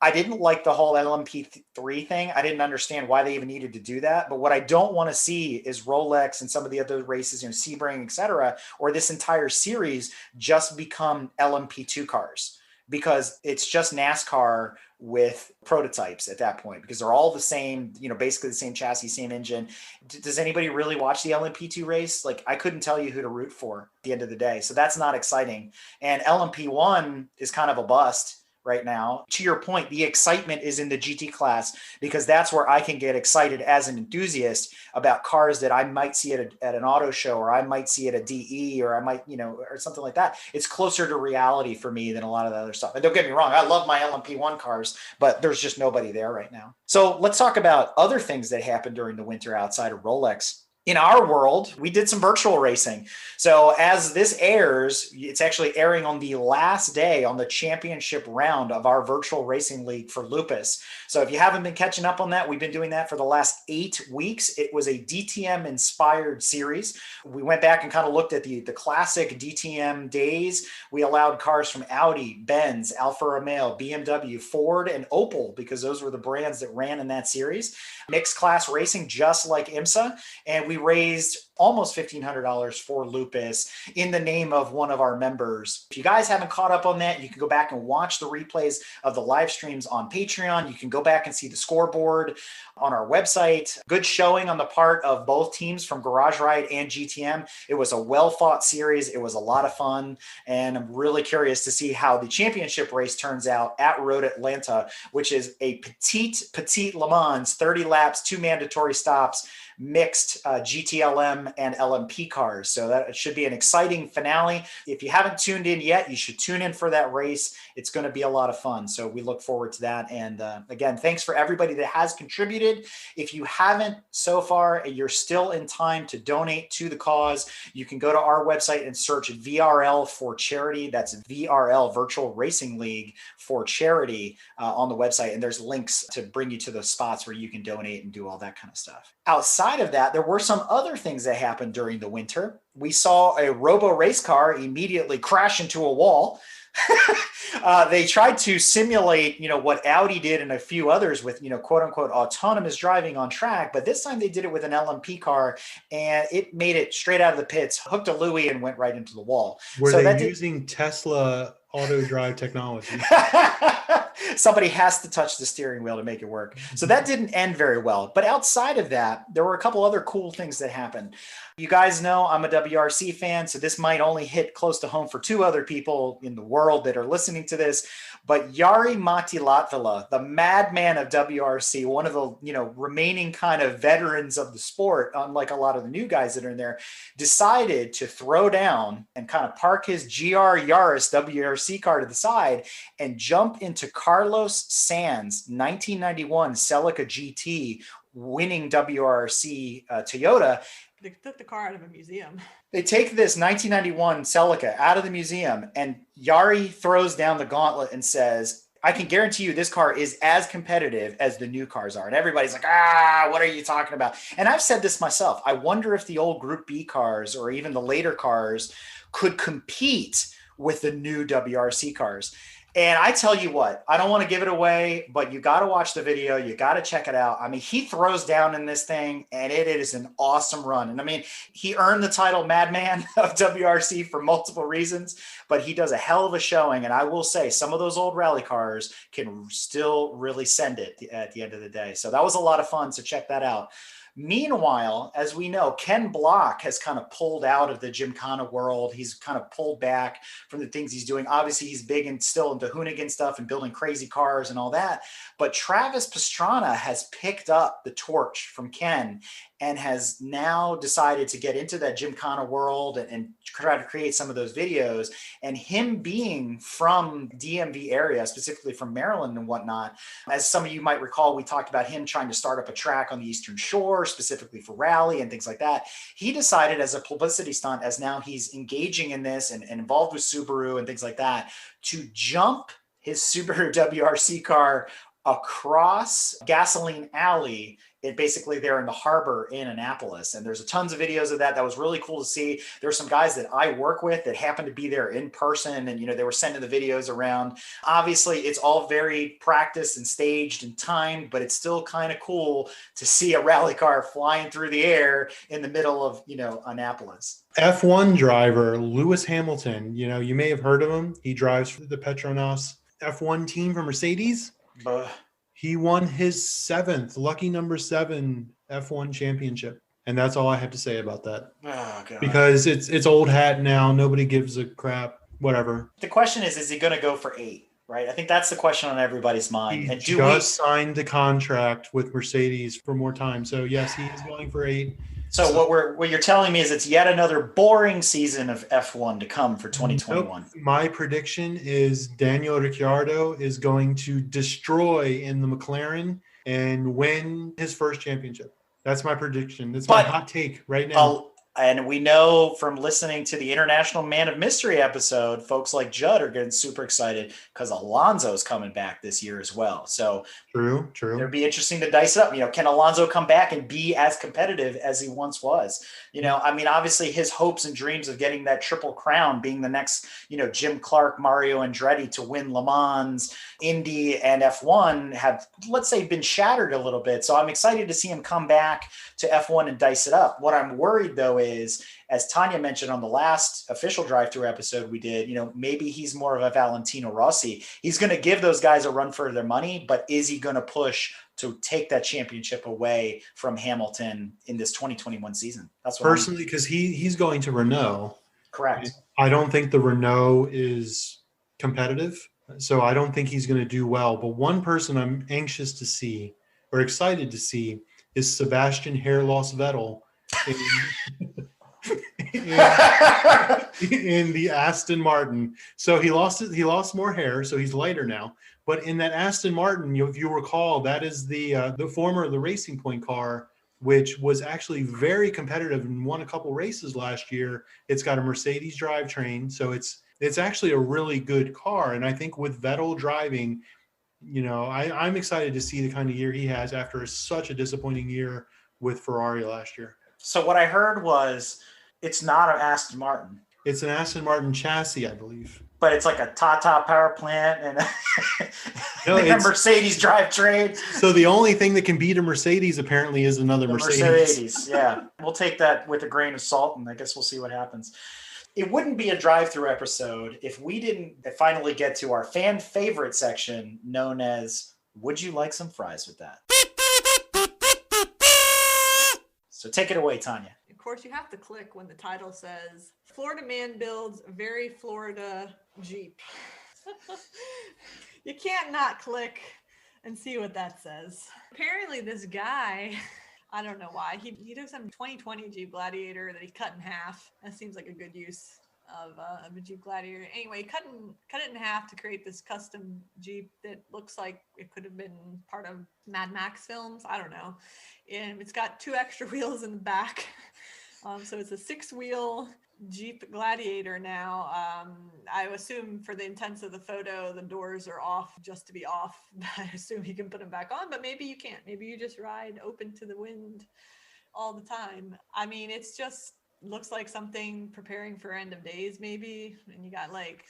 I didn't like the whole LMP3 thing. I didn't understand why they even needed to do that. But what I don't want to see is Rolex and some of the other races, Sebring, et cetera, or this entire series just become LMP2 cars, because it's just NASCAR with prototypes at that point, because they're all the same, basically the same chassis, same engine. Does anybody really watch the LMP2 race? Like, I couldn't tell you who to root for at the end of the day. So that's not exciting. And LMP1 is kind of a bust right now. To your point, the excitement is in the GT class, because that's where I can get excited as an enthusiast about cars that I might see at an auto show, or I might see at a DE, or I might, or something like that. It's closer to reality for me than a lot of the other stuff. And don't get me wrong, I love my LMP1 cars, but there's just nobody there right now. So let's talk about other things that happened during the winter outside of Rolex. In our world, we did some virtual racing. So as this airs, it's actually airing on the last day on the championship round of our virtual racing league for Lupus. So if you haven't been catching up on that, we've been doing that for the last 8 weeks. It was a DTM inspired series. We went back and kind of looked at the classic DTM days. We allowed cars from Audi, Benz, Alfa Romeo, BMW, Ford, and Opel, because those were the brands that ran in that series. Mixed class racing, just like IMSA. And we raised almost $1,500 for Lupus in the name of one of our members. If you guys haven't caught up on that, you can go back and watch the replays of the live streams on Patreon. You can go back and see the scoreboard on our website. Good showing on the part of both teams from Garage Ride and GTM. It was a well-fought series. It was a lot of fun, and I'm really curious to see how the championship race turns out at Road Atlanta, which is a petite Le Mans, 30 laps, 2 mandatory stops, mixed GTLM and LMP cars. So that should be an exciting finale. If you haven't tuned in yet, you should tune in for that race. It's going to be a lot of fun. So we look forward to that. And again, thanks for everybody that has contributed. If you haven't so far, you're still in time to donate to the cause. You can go to our website and search VRL for charity. That's VRL, Virtual Racing League for charity, on the website. And there's links to bring you to those spots where you can donate and do all that kind of stuff. Outside of that, there were some other things that happened during the winter. We saw a robo race car immediately crash into a wall. They tried to simulate, what Audi did and a few others with, quote unquote, autonomous driving on track. But this time they did it with an LMP car, and it made it straight out of the pits, hooked a Louis, and went right into the wall. Were they using Tesla auto drive technology? Somebody has to touch the steering wheel to make it work. So that didn't end very well. But outside of that, there were a couple other cool things that happened. You guys know I'm a WRC fan, so this might only hit close to home for 2 other people in the world that are listening to this. But Jari Matti Latvala, the madman of WRC, one of the remaining kind of veterans of the sport, unlike a lot of the new guys that are in there, decided to throw down and kind of park his GR Yaris WRC car to the side and jump into Carlos Sanz' 1991 Celica GT winning WRC Toyota. They took the car out of a museum. They take this 1991 Celica out of the museum, and Jari throws down the gauntlet and says, I can guarantee you this car is as competitive as the new cars are. And everybody's like, what are you talking about? And I've said this myself. I wonder if the old Group B cars or even the later cars could compete with the new WRC cars. And I tell you what, I don't want to give it away, but you got to watch the video. You got to check it out. I mean, he throws down in this thing, and it is an awesome run. And I mean, he earned the title Madman of WRC for multiple reasons, but he does a hell of a showing. And I will say some of those old rally cars can still really send it at the end of the day. So that was a lot of fun. So check that out. Meanwhile, as we know, Ken Block has kind of pulled out of the Gymkhana world. He's kind of pulled back from the things he's doing. Obviously, he's big and still into Hoonigan stuff and building crazy cars and all that. But Travis Pastrana has picked up the torch from Ken and has now decided to get into that Gymkhana world and try to create some of those videos. And him being from DMV area, specifically from Maryland and whatnot, as some of you might recall, we talked about him trying to start up a track on the Eastern Shore, specifically for rally and things like that. He decided as a publicity stunt, as now he's engaging in this and involved with Subaru and things like that, to jump his Subaru WRC car across Gasoline Alley, basically there in the harbor in Annapolis. And there's tons of videos of that. That was really cool to see. There's some guys that I work with that happened to be there in person, and they were sending the videos around. Obviously, it's all very practiced and staged and timed, but it's still kind of cool to see a rally car flying through the air in the middle of Annapolis. F1 driver Lewis Hamilton, you may have heard of him. He drives for the Petronas F1 team for Mercedes. He won his 7th, lucky number 7 F1 championship. And that's all I have to say about that. Oh, God. Because it's old hat now. Nobody gives a crap. Whatever. The question is he going to go for 8? Right? I think that's the question on everybody's mind. He just signed the contract with Mercedes for more time. So, yes, he is going for 8. So what you're telling me is it's yet another boring season of F1 to come for 2021. Nope. My prediction is Daniel Ricciardo is going to destroy in the McLaren and win his first championship. That's my prediction. That's my But- hot take right now. And we know from listening to the International Man of Mystery episode, folks like Judd are getting super excited because Alonso's coming back this year as well. So True. it'll be interesting to dice it up. You know, can Alonso come back and be as competitive as he once was? You know, I mean, obviously his hopes and dreams of getting that triple crown, being the next, you know, Jim Clark, Mario Andretti to win Le Mans, Indy, and F1 have, let's say, been shattered a little bit. So I'm excited to see him come back to F1 and dice it up. What I'm worried though is, as Tanya mentioned on the last official drive-through episode we did, you know, maybe he's more of a Valentino Rossi. He's going to give those guys a run for their money, but is he going to push to take that championship away from Hamilton in this 2021 season? That's what Personally, because he's going to Renault. correct. I don't think the Renault is competitive, so I don't think he's going to do well. But one person I'm anxious to see or excited to see is Sebastian Hair Loss Vettel in the Aston Martin. So he lost more hair, so he's lighter now. But in that Aston Martin, if you recall, that is the former the Racing Point car, which was actually very competitive and won a couple races last year. It's got a Mercedes drivetrain, so it's actually a really good car. And I think with Vettel driving, you know, I'm excited to see the kind of year he has after such a disappointing year with Ferrari last year. So what I heard was it's not an Aston Martin. It's an Aston Martin chassis, I believe. But it's like a Tata power plant and No, a it's- Mercedes drivetrain. So the only thing that can beat a Mercedes apparently is another The Mercedes. Mercedes, yeah. We'll take that with a grain of salt, and I guess we'll see what happens. It wouldn't be a drive-through episode if we didn't finally get to our fan favorite section known as Would You Like Some Fries with That? So take it away, Tanya. Of course, you have to click when the title says Florida man builds very Florida Jeep. You can't not click and see what that says. Apparently this guy, I don't know why, he took some 2020 Jeep Gladiator that he cut in half. That seems like a good use of a Jeep Gladiator. Anyway, he cut it in half to create this custom Jeep that looks like it could have been part of Mad Max films. I don't know. And it's got 2 extra wheels in the back. So it's a 6-wheel Jeep Gladiator now. I assume for the intents of the photo, the doors are off just to be off. I assume you can put them back on, but maybe you can't. Maybe you just ride open to the wind all the time. I mean, it's just looks like something preparing for end of days, maybe. And you got like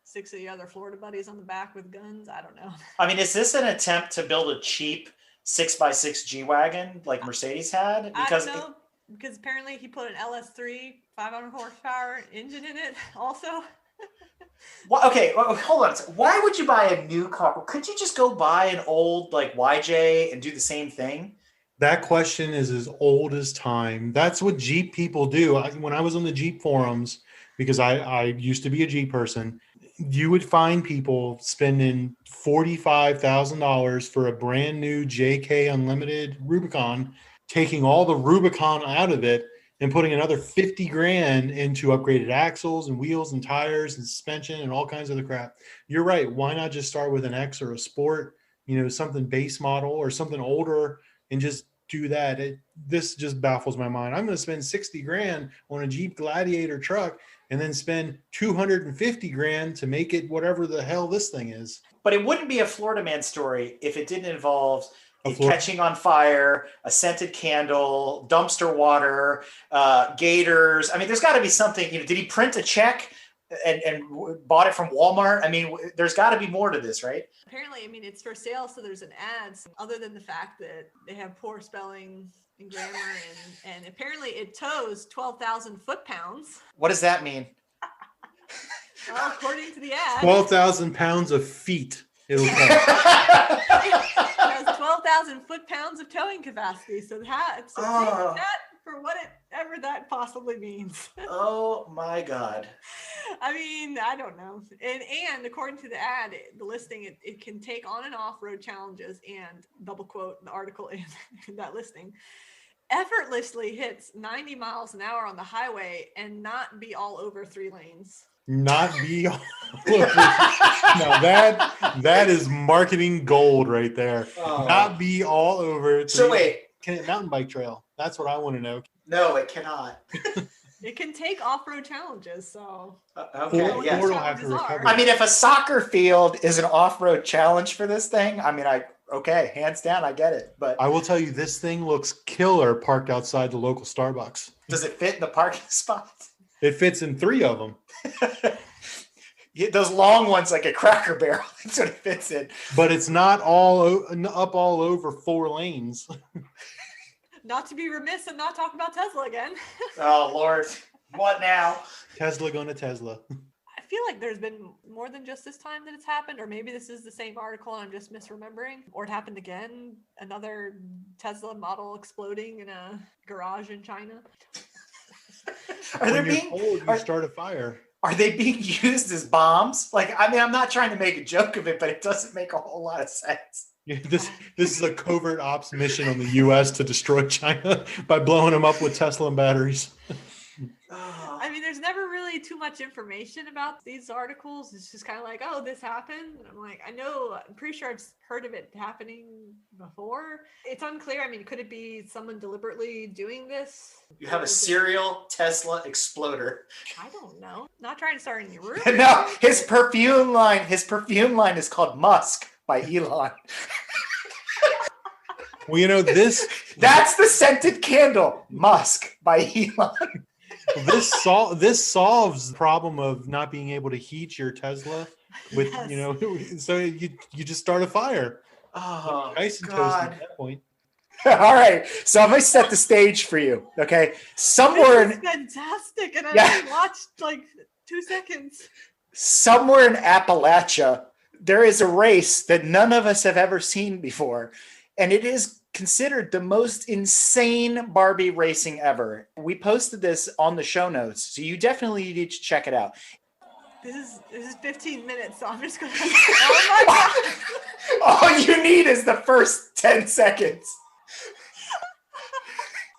6 of the other Florida buddies on the back with guns. I don't know. I mean, is this an attempt to build a cheap 6x6 G-Wagon like Mercedes had? Because I don't know. Because apparently he put an LS3 500 horsepower engine in it also. Well, okay, hold on. Why would you buy a new car? Could you just go buy an old like YJ and do the same thing? That question is as old as time. That's what Jeep people do. When I was on the Jeep forums, because I used to be a Jeep person, you would find people spending $45,000 for a brand new JK Unlimited Rubicon, taking all the Rubicon out of it and putting another 50 grand into upgraded axles and wheels and tires and suspension and all kinds of other crap. You're right. Why not just start with an X or a Sport, you know, something base model or something older and just do that? This just baffles my mind. I'm going to spend 60 grand on a Jeep Gladiator truck and then spend 250 grand to make it whatever the hell this thing is. But it wouldn't be a Florida man story if it didn't involve catching on fire, a scented candle, dumpster water, gators. I mean, there's got to be something. You know, did he print a check and bought it from Walmart? I mean, there's got to be more to this, right? Apparently, I mean, it's for sale, so there's an ad. Other than the fact that they have poor spelling and grammar, and apparently it tows 12,000 foot-pounds. What does that mean? Well, according to the ad, 12,000 pounds of feet. It'll come. it has 12,000 foot-pounds of towing capacity. So take that for whatever that possibly means. Oh my God. I mean, I don't know. And according to the ad, the listing, it can take on and off road challenges, and double quote the article in that listing, effortlessly hits 90 miles an hour on the highway and not be all over 3 lanes. Not be all over. Now that is marketing gold right there. Not be all over. So wait, Can it mountain bike trail? That's what I want to know. No, it cannot. It can take off-road challenges, so Okay, Or yes. it'll have to Challenges are. recover. I mean, if a soccer field is an off-road challenge for this thing, I mean, okay, hands down, I get it. But I will tell you, this thing looks killer parked outside the local Starbucks. does it fit in the parking spots? It fits in 3 of them, Yeah, those long ones, like a Cracker Barrel, that's what it fits in. but it's not up all over 4 lanes. not to be remiss and not talk about Tesla again. Oh Lord, what now? Tesla going to Tesla. I feel like there's been more than just this time that it's happened, or maybe this is the same article and I'm just misremembering, or it happened again. Another Tesla model exploding in a garage in China. Are they When you're being cold, you start a fire. are they being used as bombs? Like, I mean, I'm not trying to make a joke of it, but it doesn't make a whole lot of sense. Yeah, this is a covert ops mission on the U.S. to destroy China by blowing them up with Tesla batteries. I mean, there's never really too much information about these articles. It's just kind of like, oh, this happened. And I'm like, I'm pretty sure I've heard of it happening before. It's unclear. I mean, could it be someone deliberately doing this? You have Or a is it- serial Tesla exploder. I don't know. Not trying to start any rumors. No, his perfume line is called Musk by Elon. Well, you know, this That's the scented candle, Musk by Elon. this solves the problem of not being able to heat your Tesla with Yes. you know, so you just start a fire. Oh, Nice and toasty God. at that point. All right, so I'm gonna set the stage for you. Okay, somewhere This in is fantastic. And I Yeah. only watched like 2 seconds. somewhere in Appalachia, there is a race that none of us have ever seen before, and it is considered the most insane Barbie racing ever. We posted this on the show notes, so you definitely need to check it out. This is 15 minutes, so I'm just gonna. Oh my god! All you need is the first 10 seconds.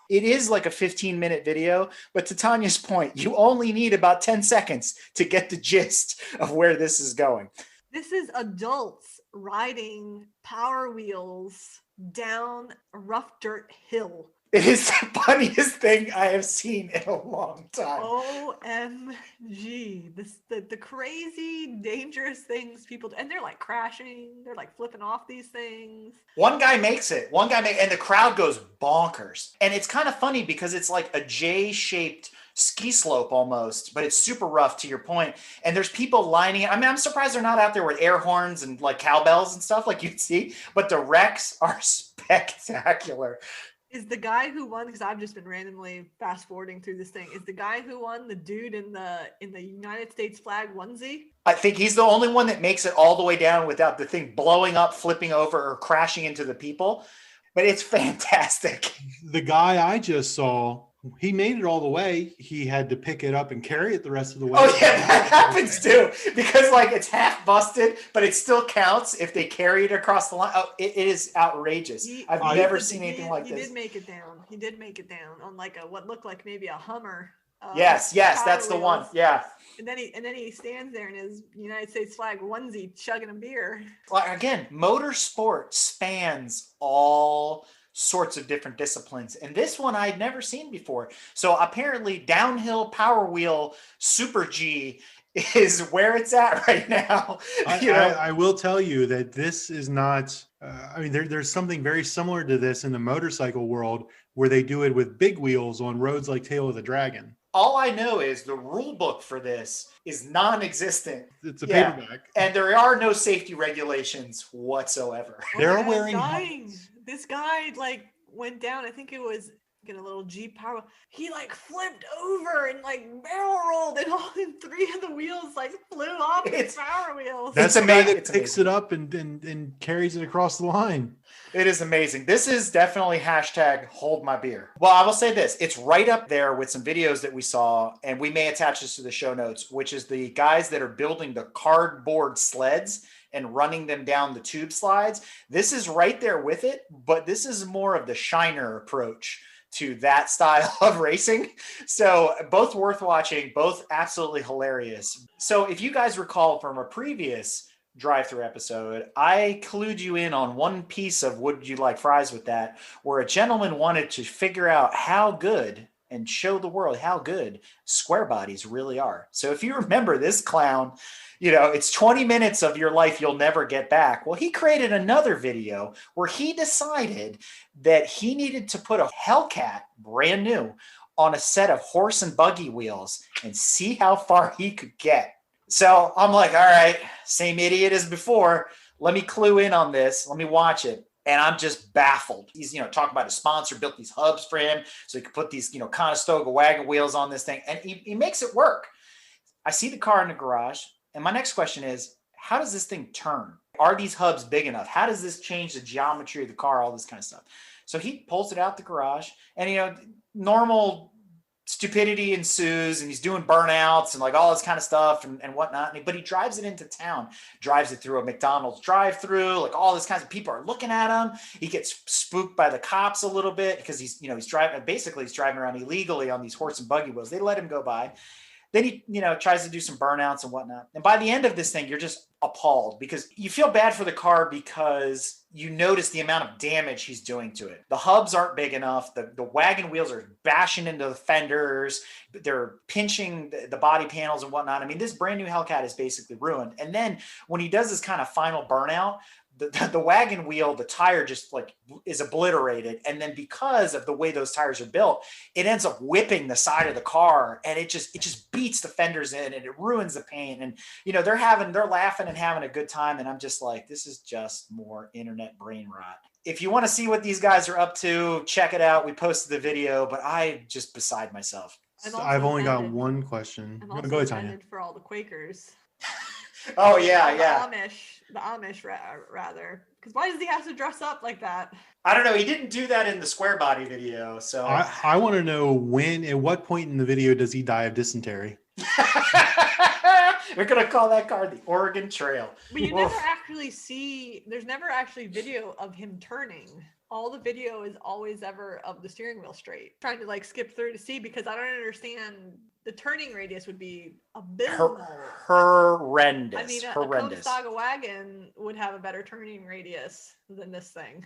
It is like a 15-minute video, but to Tanya's point, you only need about 10 seconds to get the gist of where this is going. This is adults riding Power Wheels down a rough dirt hill. It is the funniest thing I have seen in a long time. OMG. The crazy, dangerous things people do. And they're like crashing, they're like flipping off these things. One guy makes it. And the crowd goes bonkers. And it's kind of funny because it's like a J-shaped ski slope almost, but it's super rough to your point. And there's people lining it. I mean, I'm surprised they're not out there with air horns and like cowbells and stuff like you'd see, but the wrecks are spectacular. Is the guy who won, because I've just been randomly fast forwarding through this thing, is the guy who won the dude in the United States flag onesie? I think he's the only one that makes it all the way down without the thing blowing up, flipping over, or crashing into the people. But it's fantastic. The guy I just saw, he made it all the way. He had to pick it up and carry it the rest of the way. Oh yeah, that happens too. Because like it's half busted, but it still counts if they carry it across the line. Oh, it is outrageous. I've never seen anything like He this. did make it down. He did make it down on like what looked like maybe a Hummer. Yes, Power that's the one. Wheels. Yeah. And then he stands there in his United States flag onesie, chugging a beer. Well, again, motorsport spans all sorts of different disciplines, and this one I'd never seen before. So apparently, downhill Power Wheel Super G is where it's at right now. I will tell you that this is not. I mean, there's something very similar to this in the motorcycle world where they do it with big wheels on roads like Tail of the Dragon. All I know is the rule book for this is non-existent. It's a Yeah. paperback. And there are no safety regulations whatsoever. They're Oh, wearing dying. helmets. This guy like went down. I think it was in a little Jeep Power. He like flipped over and like barrel rolled, and all 3 of the wheels like flew off It's- the Power Wheels. That's It's the guy amazing. that It's picks it up and carries it across the line. It is amazing. This is definitely hashtag hold my beer. Well, I will say this. It's right up there with some videos that we saw, and we may attach this to the show notes, which is the guys that are building the cardboard sleds and running them down the tube slides. This is right there with it, but this is more of the Shiner approach to that style of racing. So both worth watching, both absolutely hilarious. So if you guys recall from a previous drive-through episode, I clued you in on one piece of Would You Like Fries with That, where a gentleman wanted to figure out how good and show the world how good square bodies really are. So if you remember this clown, it's 20 minutes of your life you'll never get back. Well, he created another video where he decided that he needed to put a Hellcat, brand new, on a set of horse and buggy wheels and see how far he could get. So I'm like, all right, same idiot as before. Let me clue in on this. Let me watch it. And I'm just baffled. He's, talking about a sponsor built these hubs for him so he could put these, Conestoga wagon wheels on this thing. And he makes it work. I see the car in the garage. And my next question is, how does this thing turn? Are these hubs big enough? How does this change the geometry of the car? All this kind of stuff. So he pulls it out the garage and, normal stupidity ensues and he's doing burnouts and like all this kind of stuff and whatnot. But he drives it into town, drives it through a McDonald's drive-through, like all this kinds of people are looking at him. He gets spooked by the cops a little bit because he's driving around illegally on these horse and buggy wheels. They let him go by. Then he, tries to do some burnouts and whatnot. And by the end of this thing, you're just appalled because you feel bad for the car because you notice the amount of damage he's doing to it. The hubs aren't big enough. The wagon wheels are bashing into the fenders. They're pinching the body panels and whatnot. I mean, this brand new Hellcat is basically ruined. And then when he does this kind of final burnout, the wagon wheel, the tire just like is obliterated. And then because of the way those tires are built, it ends up whipping the side of the car and it just beats the fenders in and it ruins the paint. And, they're laughing and having a good time. And I'm just like, this is just more internet brain rot. If you want to see what these guys are up to, check it out. We posted the video, but I just beside myself. I've only got one question. I'm also Go ahead, Tanya. offended for all the Quakers. Oh yeah. The Amish rather. Because why does he have to dress up like that? I don't know. He didn't do that in the square body video. So I want to know at what point in the video does he die of dysentery? We're going to call that car the Oregon Trail. But you never actually see, there's never actually video of him turning. All the video is always ever of the steering wheel straight. Trying to like skip through to see because I don't understand. The turning radius would be abysmal. Horrendous. I mean, a horrendous. Conestoga wagon would have a better turning radius than this thing.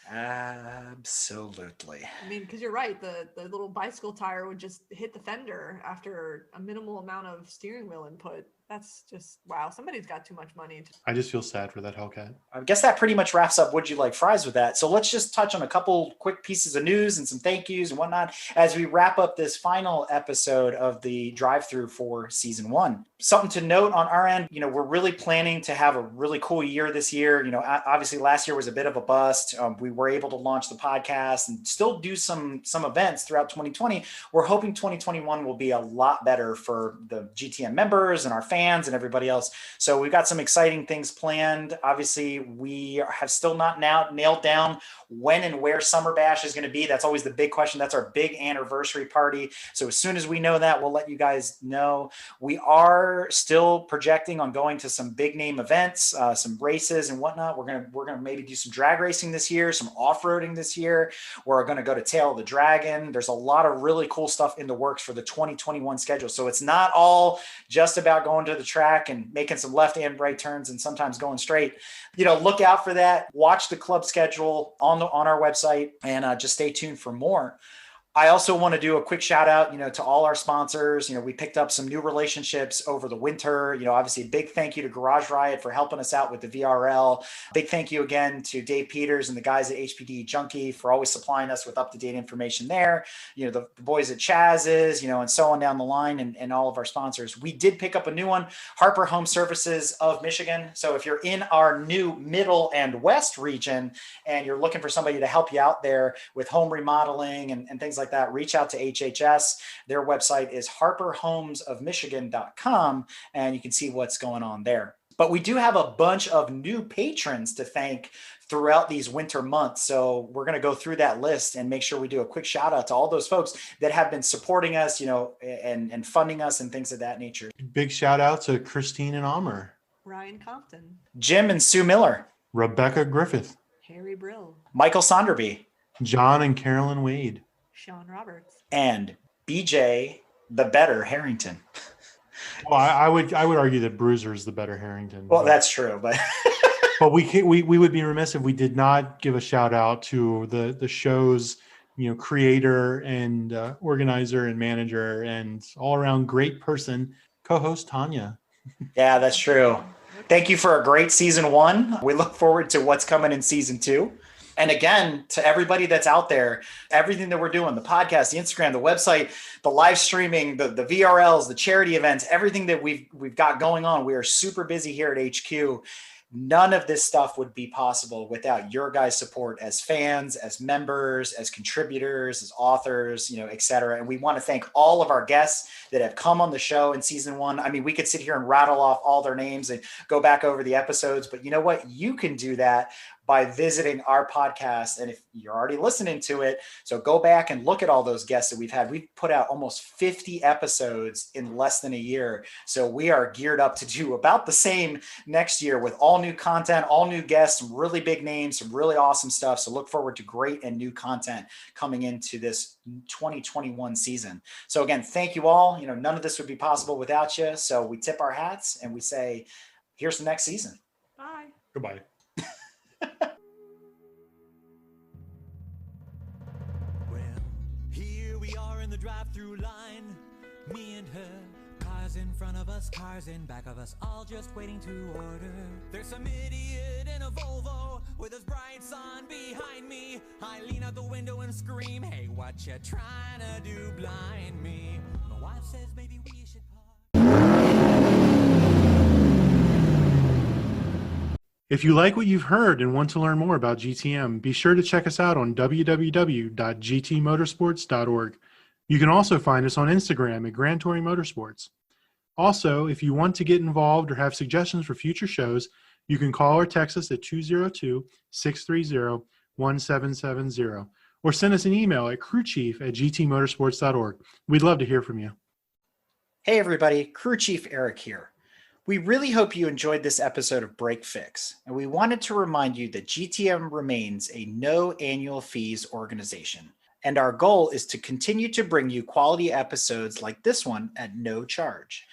Absolutely. I mean, because you're right. The little bicycle tire would just hit the fender after a minimal amount of steering wheel input. That's just, wow. Somebody's got too much money. I just feel sad for that Hellcat. I guess that pretty much wraps up Would You Like Fries with That. So let's just touch on a couple quick pieces of news and some thank yous and whatnot as we wrap up this final episode of the drive-through for season 1. Something to note on our end, we're really planning to have a really cool year this year. Obviously last year was a bit of a bust. We were able to launch the podcast and still do some events throughout 2020. We're hoping 2021 will be a lot better for the GTM members and our fans and everybody else. So we've got some exciting things planned. Obviously, we have still not now nailed down when and where Summer Bash is going to be. That's always the big question. That's our big anniversary party. So as soon as we know that, we'll let you guys know. We are still projecting on going to some big name events, some races and whatnot. We're gonna maybe do some drag racing this year, some off-roading this year. We're going to go to Tail of the Dragon. There's a lot of really cool stuff in the works for the 2021 schedule. So it's not all just about going to the track and making some left and right turns and sometimes going straight. Look out for that. Watch the club schedule on our website and just stay tuned for more. I also want to do a quick shout out, to all our sponsors. We picked up some new relationships over the winter. Obviously a big thank you to Garage Riot for helping us out with the VRL. Big thank you again to Dave Peters and the guys at HPD Junkie for always supplying us with up-to-date information there. The boys at Chaz's, and so on down the line and all of our sponsors. We did pick up a new one, Harper Home Services of Michigan. So if you're in our new middle and west region and you're looking for somebody to help you out there with home remodeling and things like that, reach out to HHS. Their website is harperhomesofmichigan.com, and you can see what's going on there. But we do have a bunch of new patrons to thank throughout these winter months. So we're going to go through that list and make sure we do a quick shout out to all those folks that have been supporting us, and funding us and things of that nature. Big shout out to Christine and Amr, Ryan Compton, Jim and Sue Miller, Rebecca Griffith, Harry Brill, Michael Sonderby, John and Carolyn Wade, Sean Roberts, and BJ the Better Harrington. Well, I would argue that Bruiser is the better Harrington. Well, that's true, but but we would be remiss if we did not give a shout out to the show's creator and organizer and manager and all around great person, co-host Tanya. Yeah, that's true. Thank you for a great season 1. We look forward to what's coming in season 2. And again, to everybody that's out there, everything that we're doing, the podcast, the Instagram, the website, the live streaming, the VRLs, the charity events, everything that we've got going on, we are super busy here at HQ. None of this stuff would be possible without your guys' support as fans, as members, as contributors, as authors, et cetera. And we want to thank all of our guests that have come on the show in season 1. I mean, we could sit here and rattle off all their names and go back over the episodes, but you know what? You can do that by visiting our podcast. And if you're already listening to it, so go back and look at all those guests that we've had. We've put out almost 50 episodes in less than a year. So we are geared up to do about the same next year with all new content, all new guests, some really big names, some really awesome stuff. So look forward to great and new content coming into this 2021 season. So again, thank you all. None of this would be possible without you. So we tip our hats and we say, here's the next season. Bye. Goodbye. Well, here we are in the drive-through line, me and her, cars in front of us, cars in back of us, all just waiting to order. There's some idiot in a Volvo with his bright sun behind me. I lean out the window and scream, hey, what you trying to do, blind me? My wife says maybe we should park. If you like what you've heard and want to learn more about GTM, be sure to check us out on www.gtmotorsports.org. You can also find us on Instagram at Grand Touring Motorsports. Also, if you want to get involved or have suggestions for future shows, you can call or text us at 202-630-1770 or send us an email at crewchief@gtmotorsports.org. We'd love to hear from you. Hey everybody, Crew Chief Eric here. We really hope you enjoyed this episode of Break Fix, and we wanted to remind you that GTM remains a no annual fees organization, and our goal is to continue to bring you quality episodes like this one at no charge.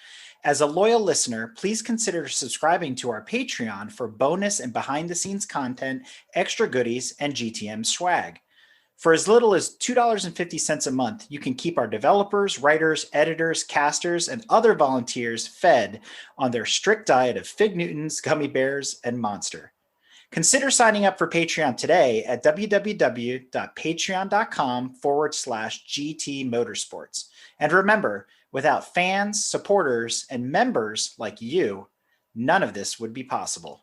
As a loyal listener, please consider subscribing to our Patreon for bonus and behind-the-scenes content, extra goodies, and GTM swag. For as little as $2.50 a month, you can keep our developers, writers, editors, casters, and other volunteers fed on their strict diet of Fig Newtons, gummy bears, and Monster. Consider signing up for Patreon today at www.patreon.com/GT Motorsports. And remember, without fans, supporters, and members like you, none of this would be possible.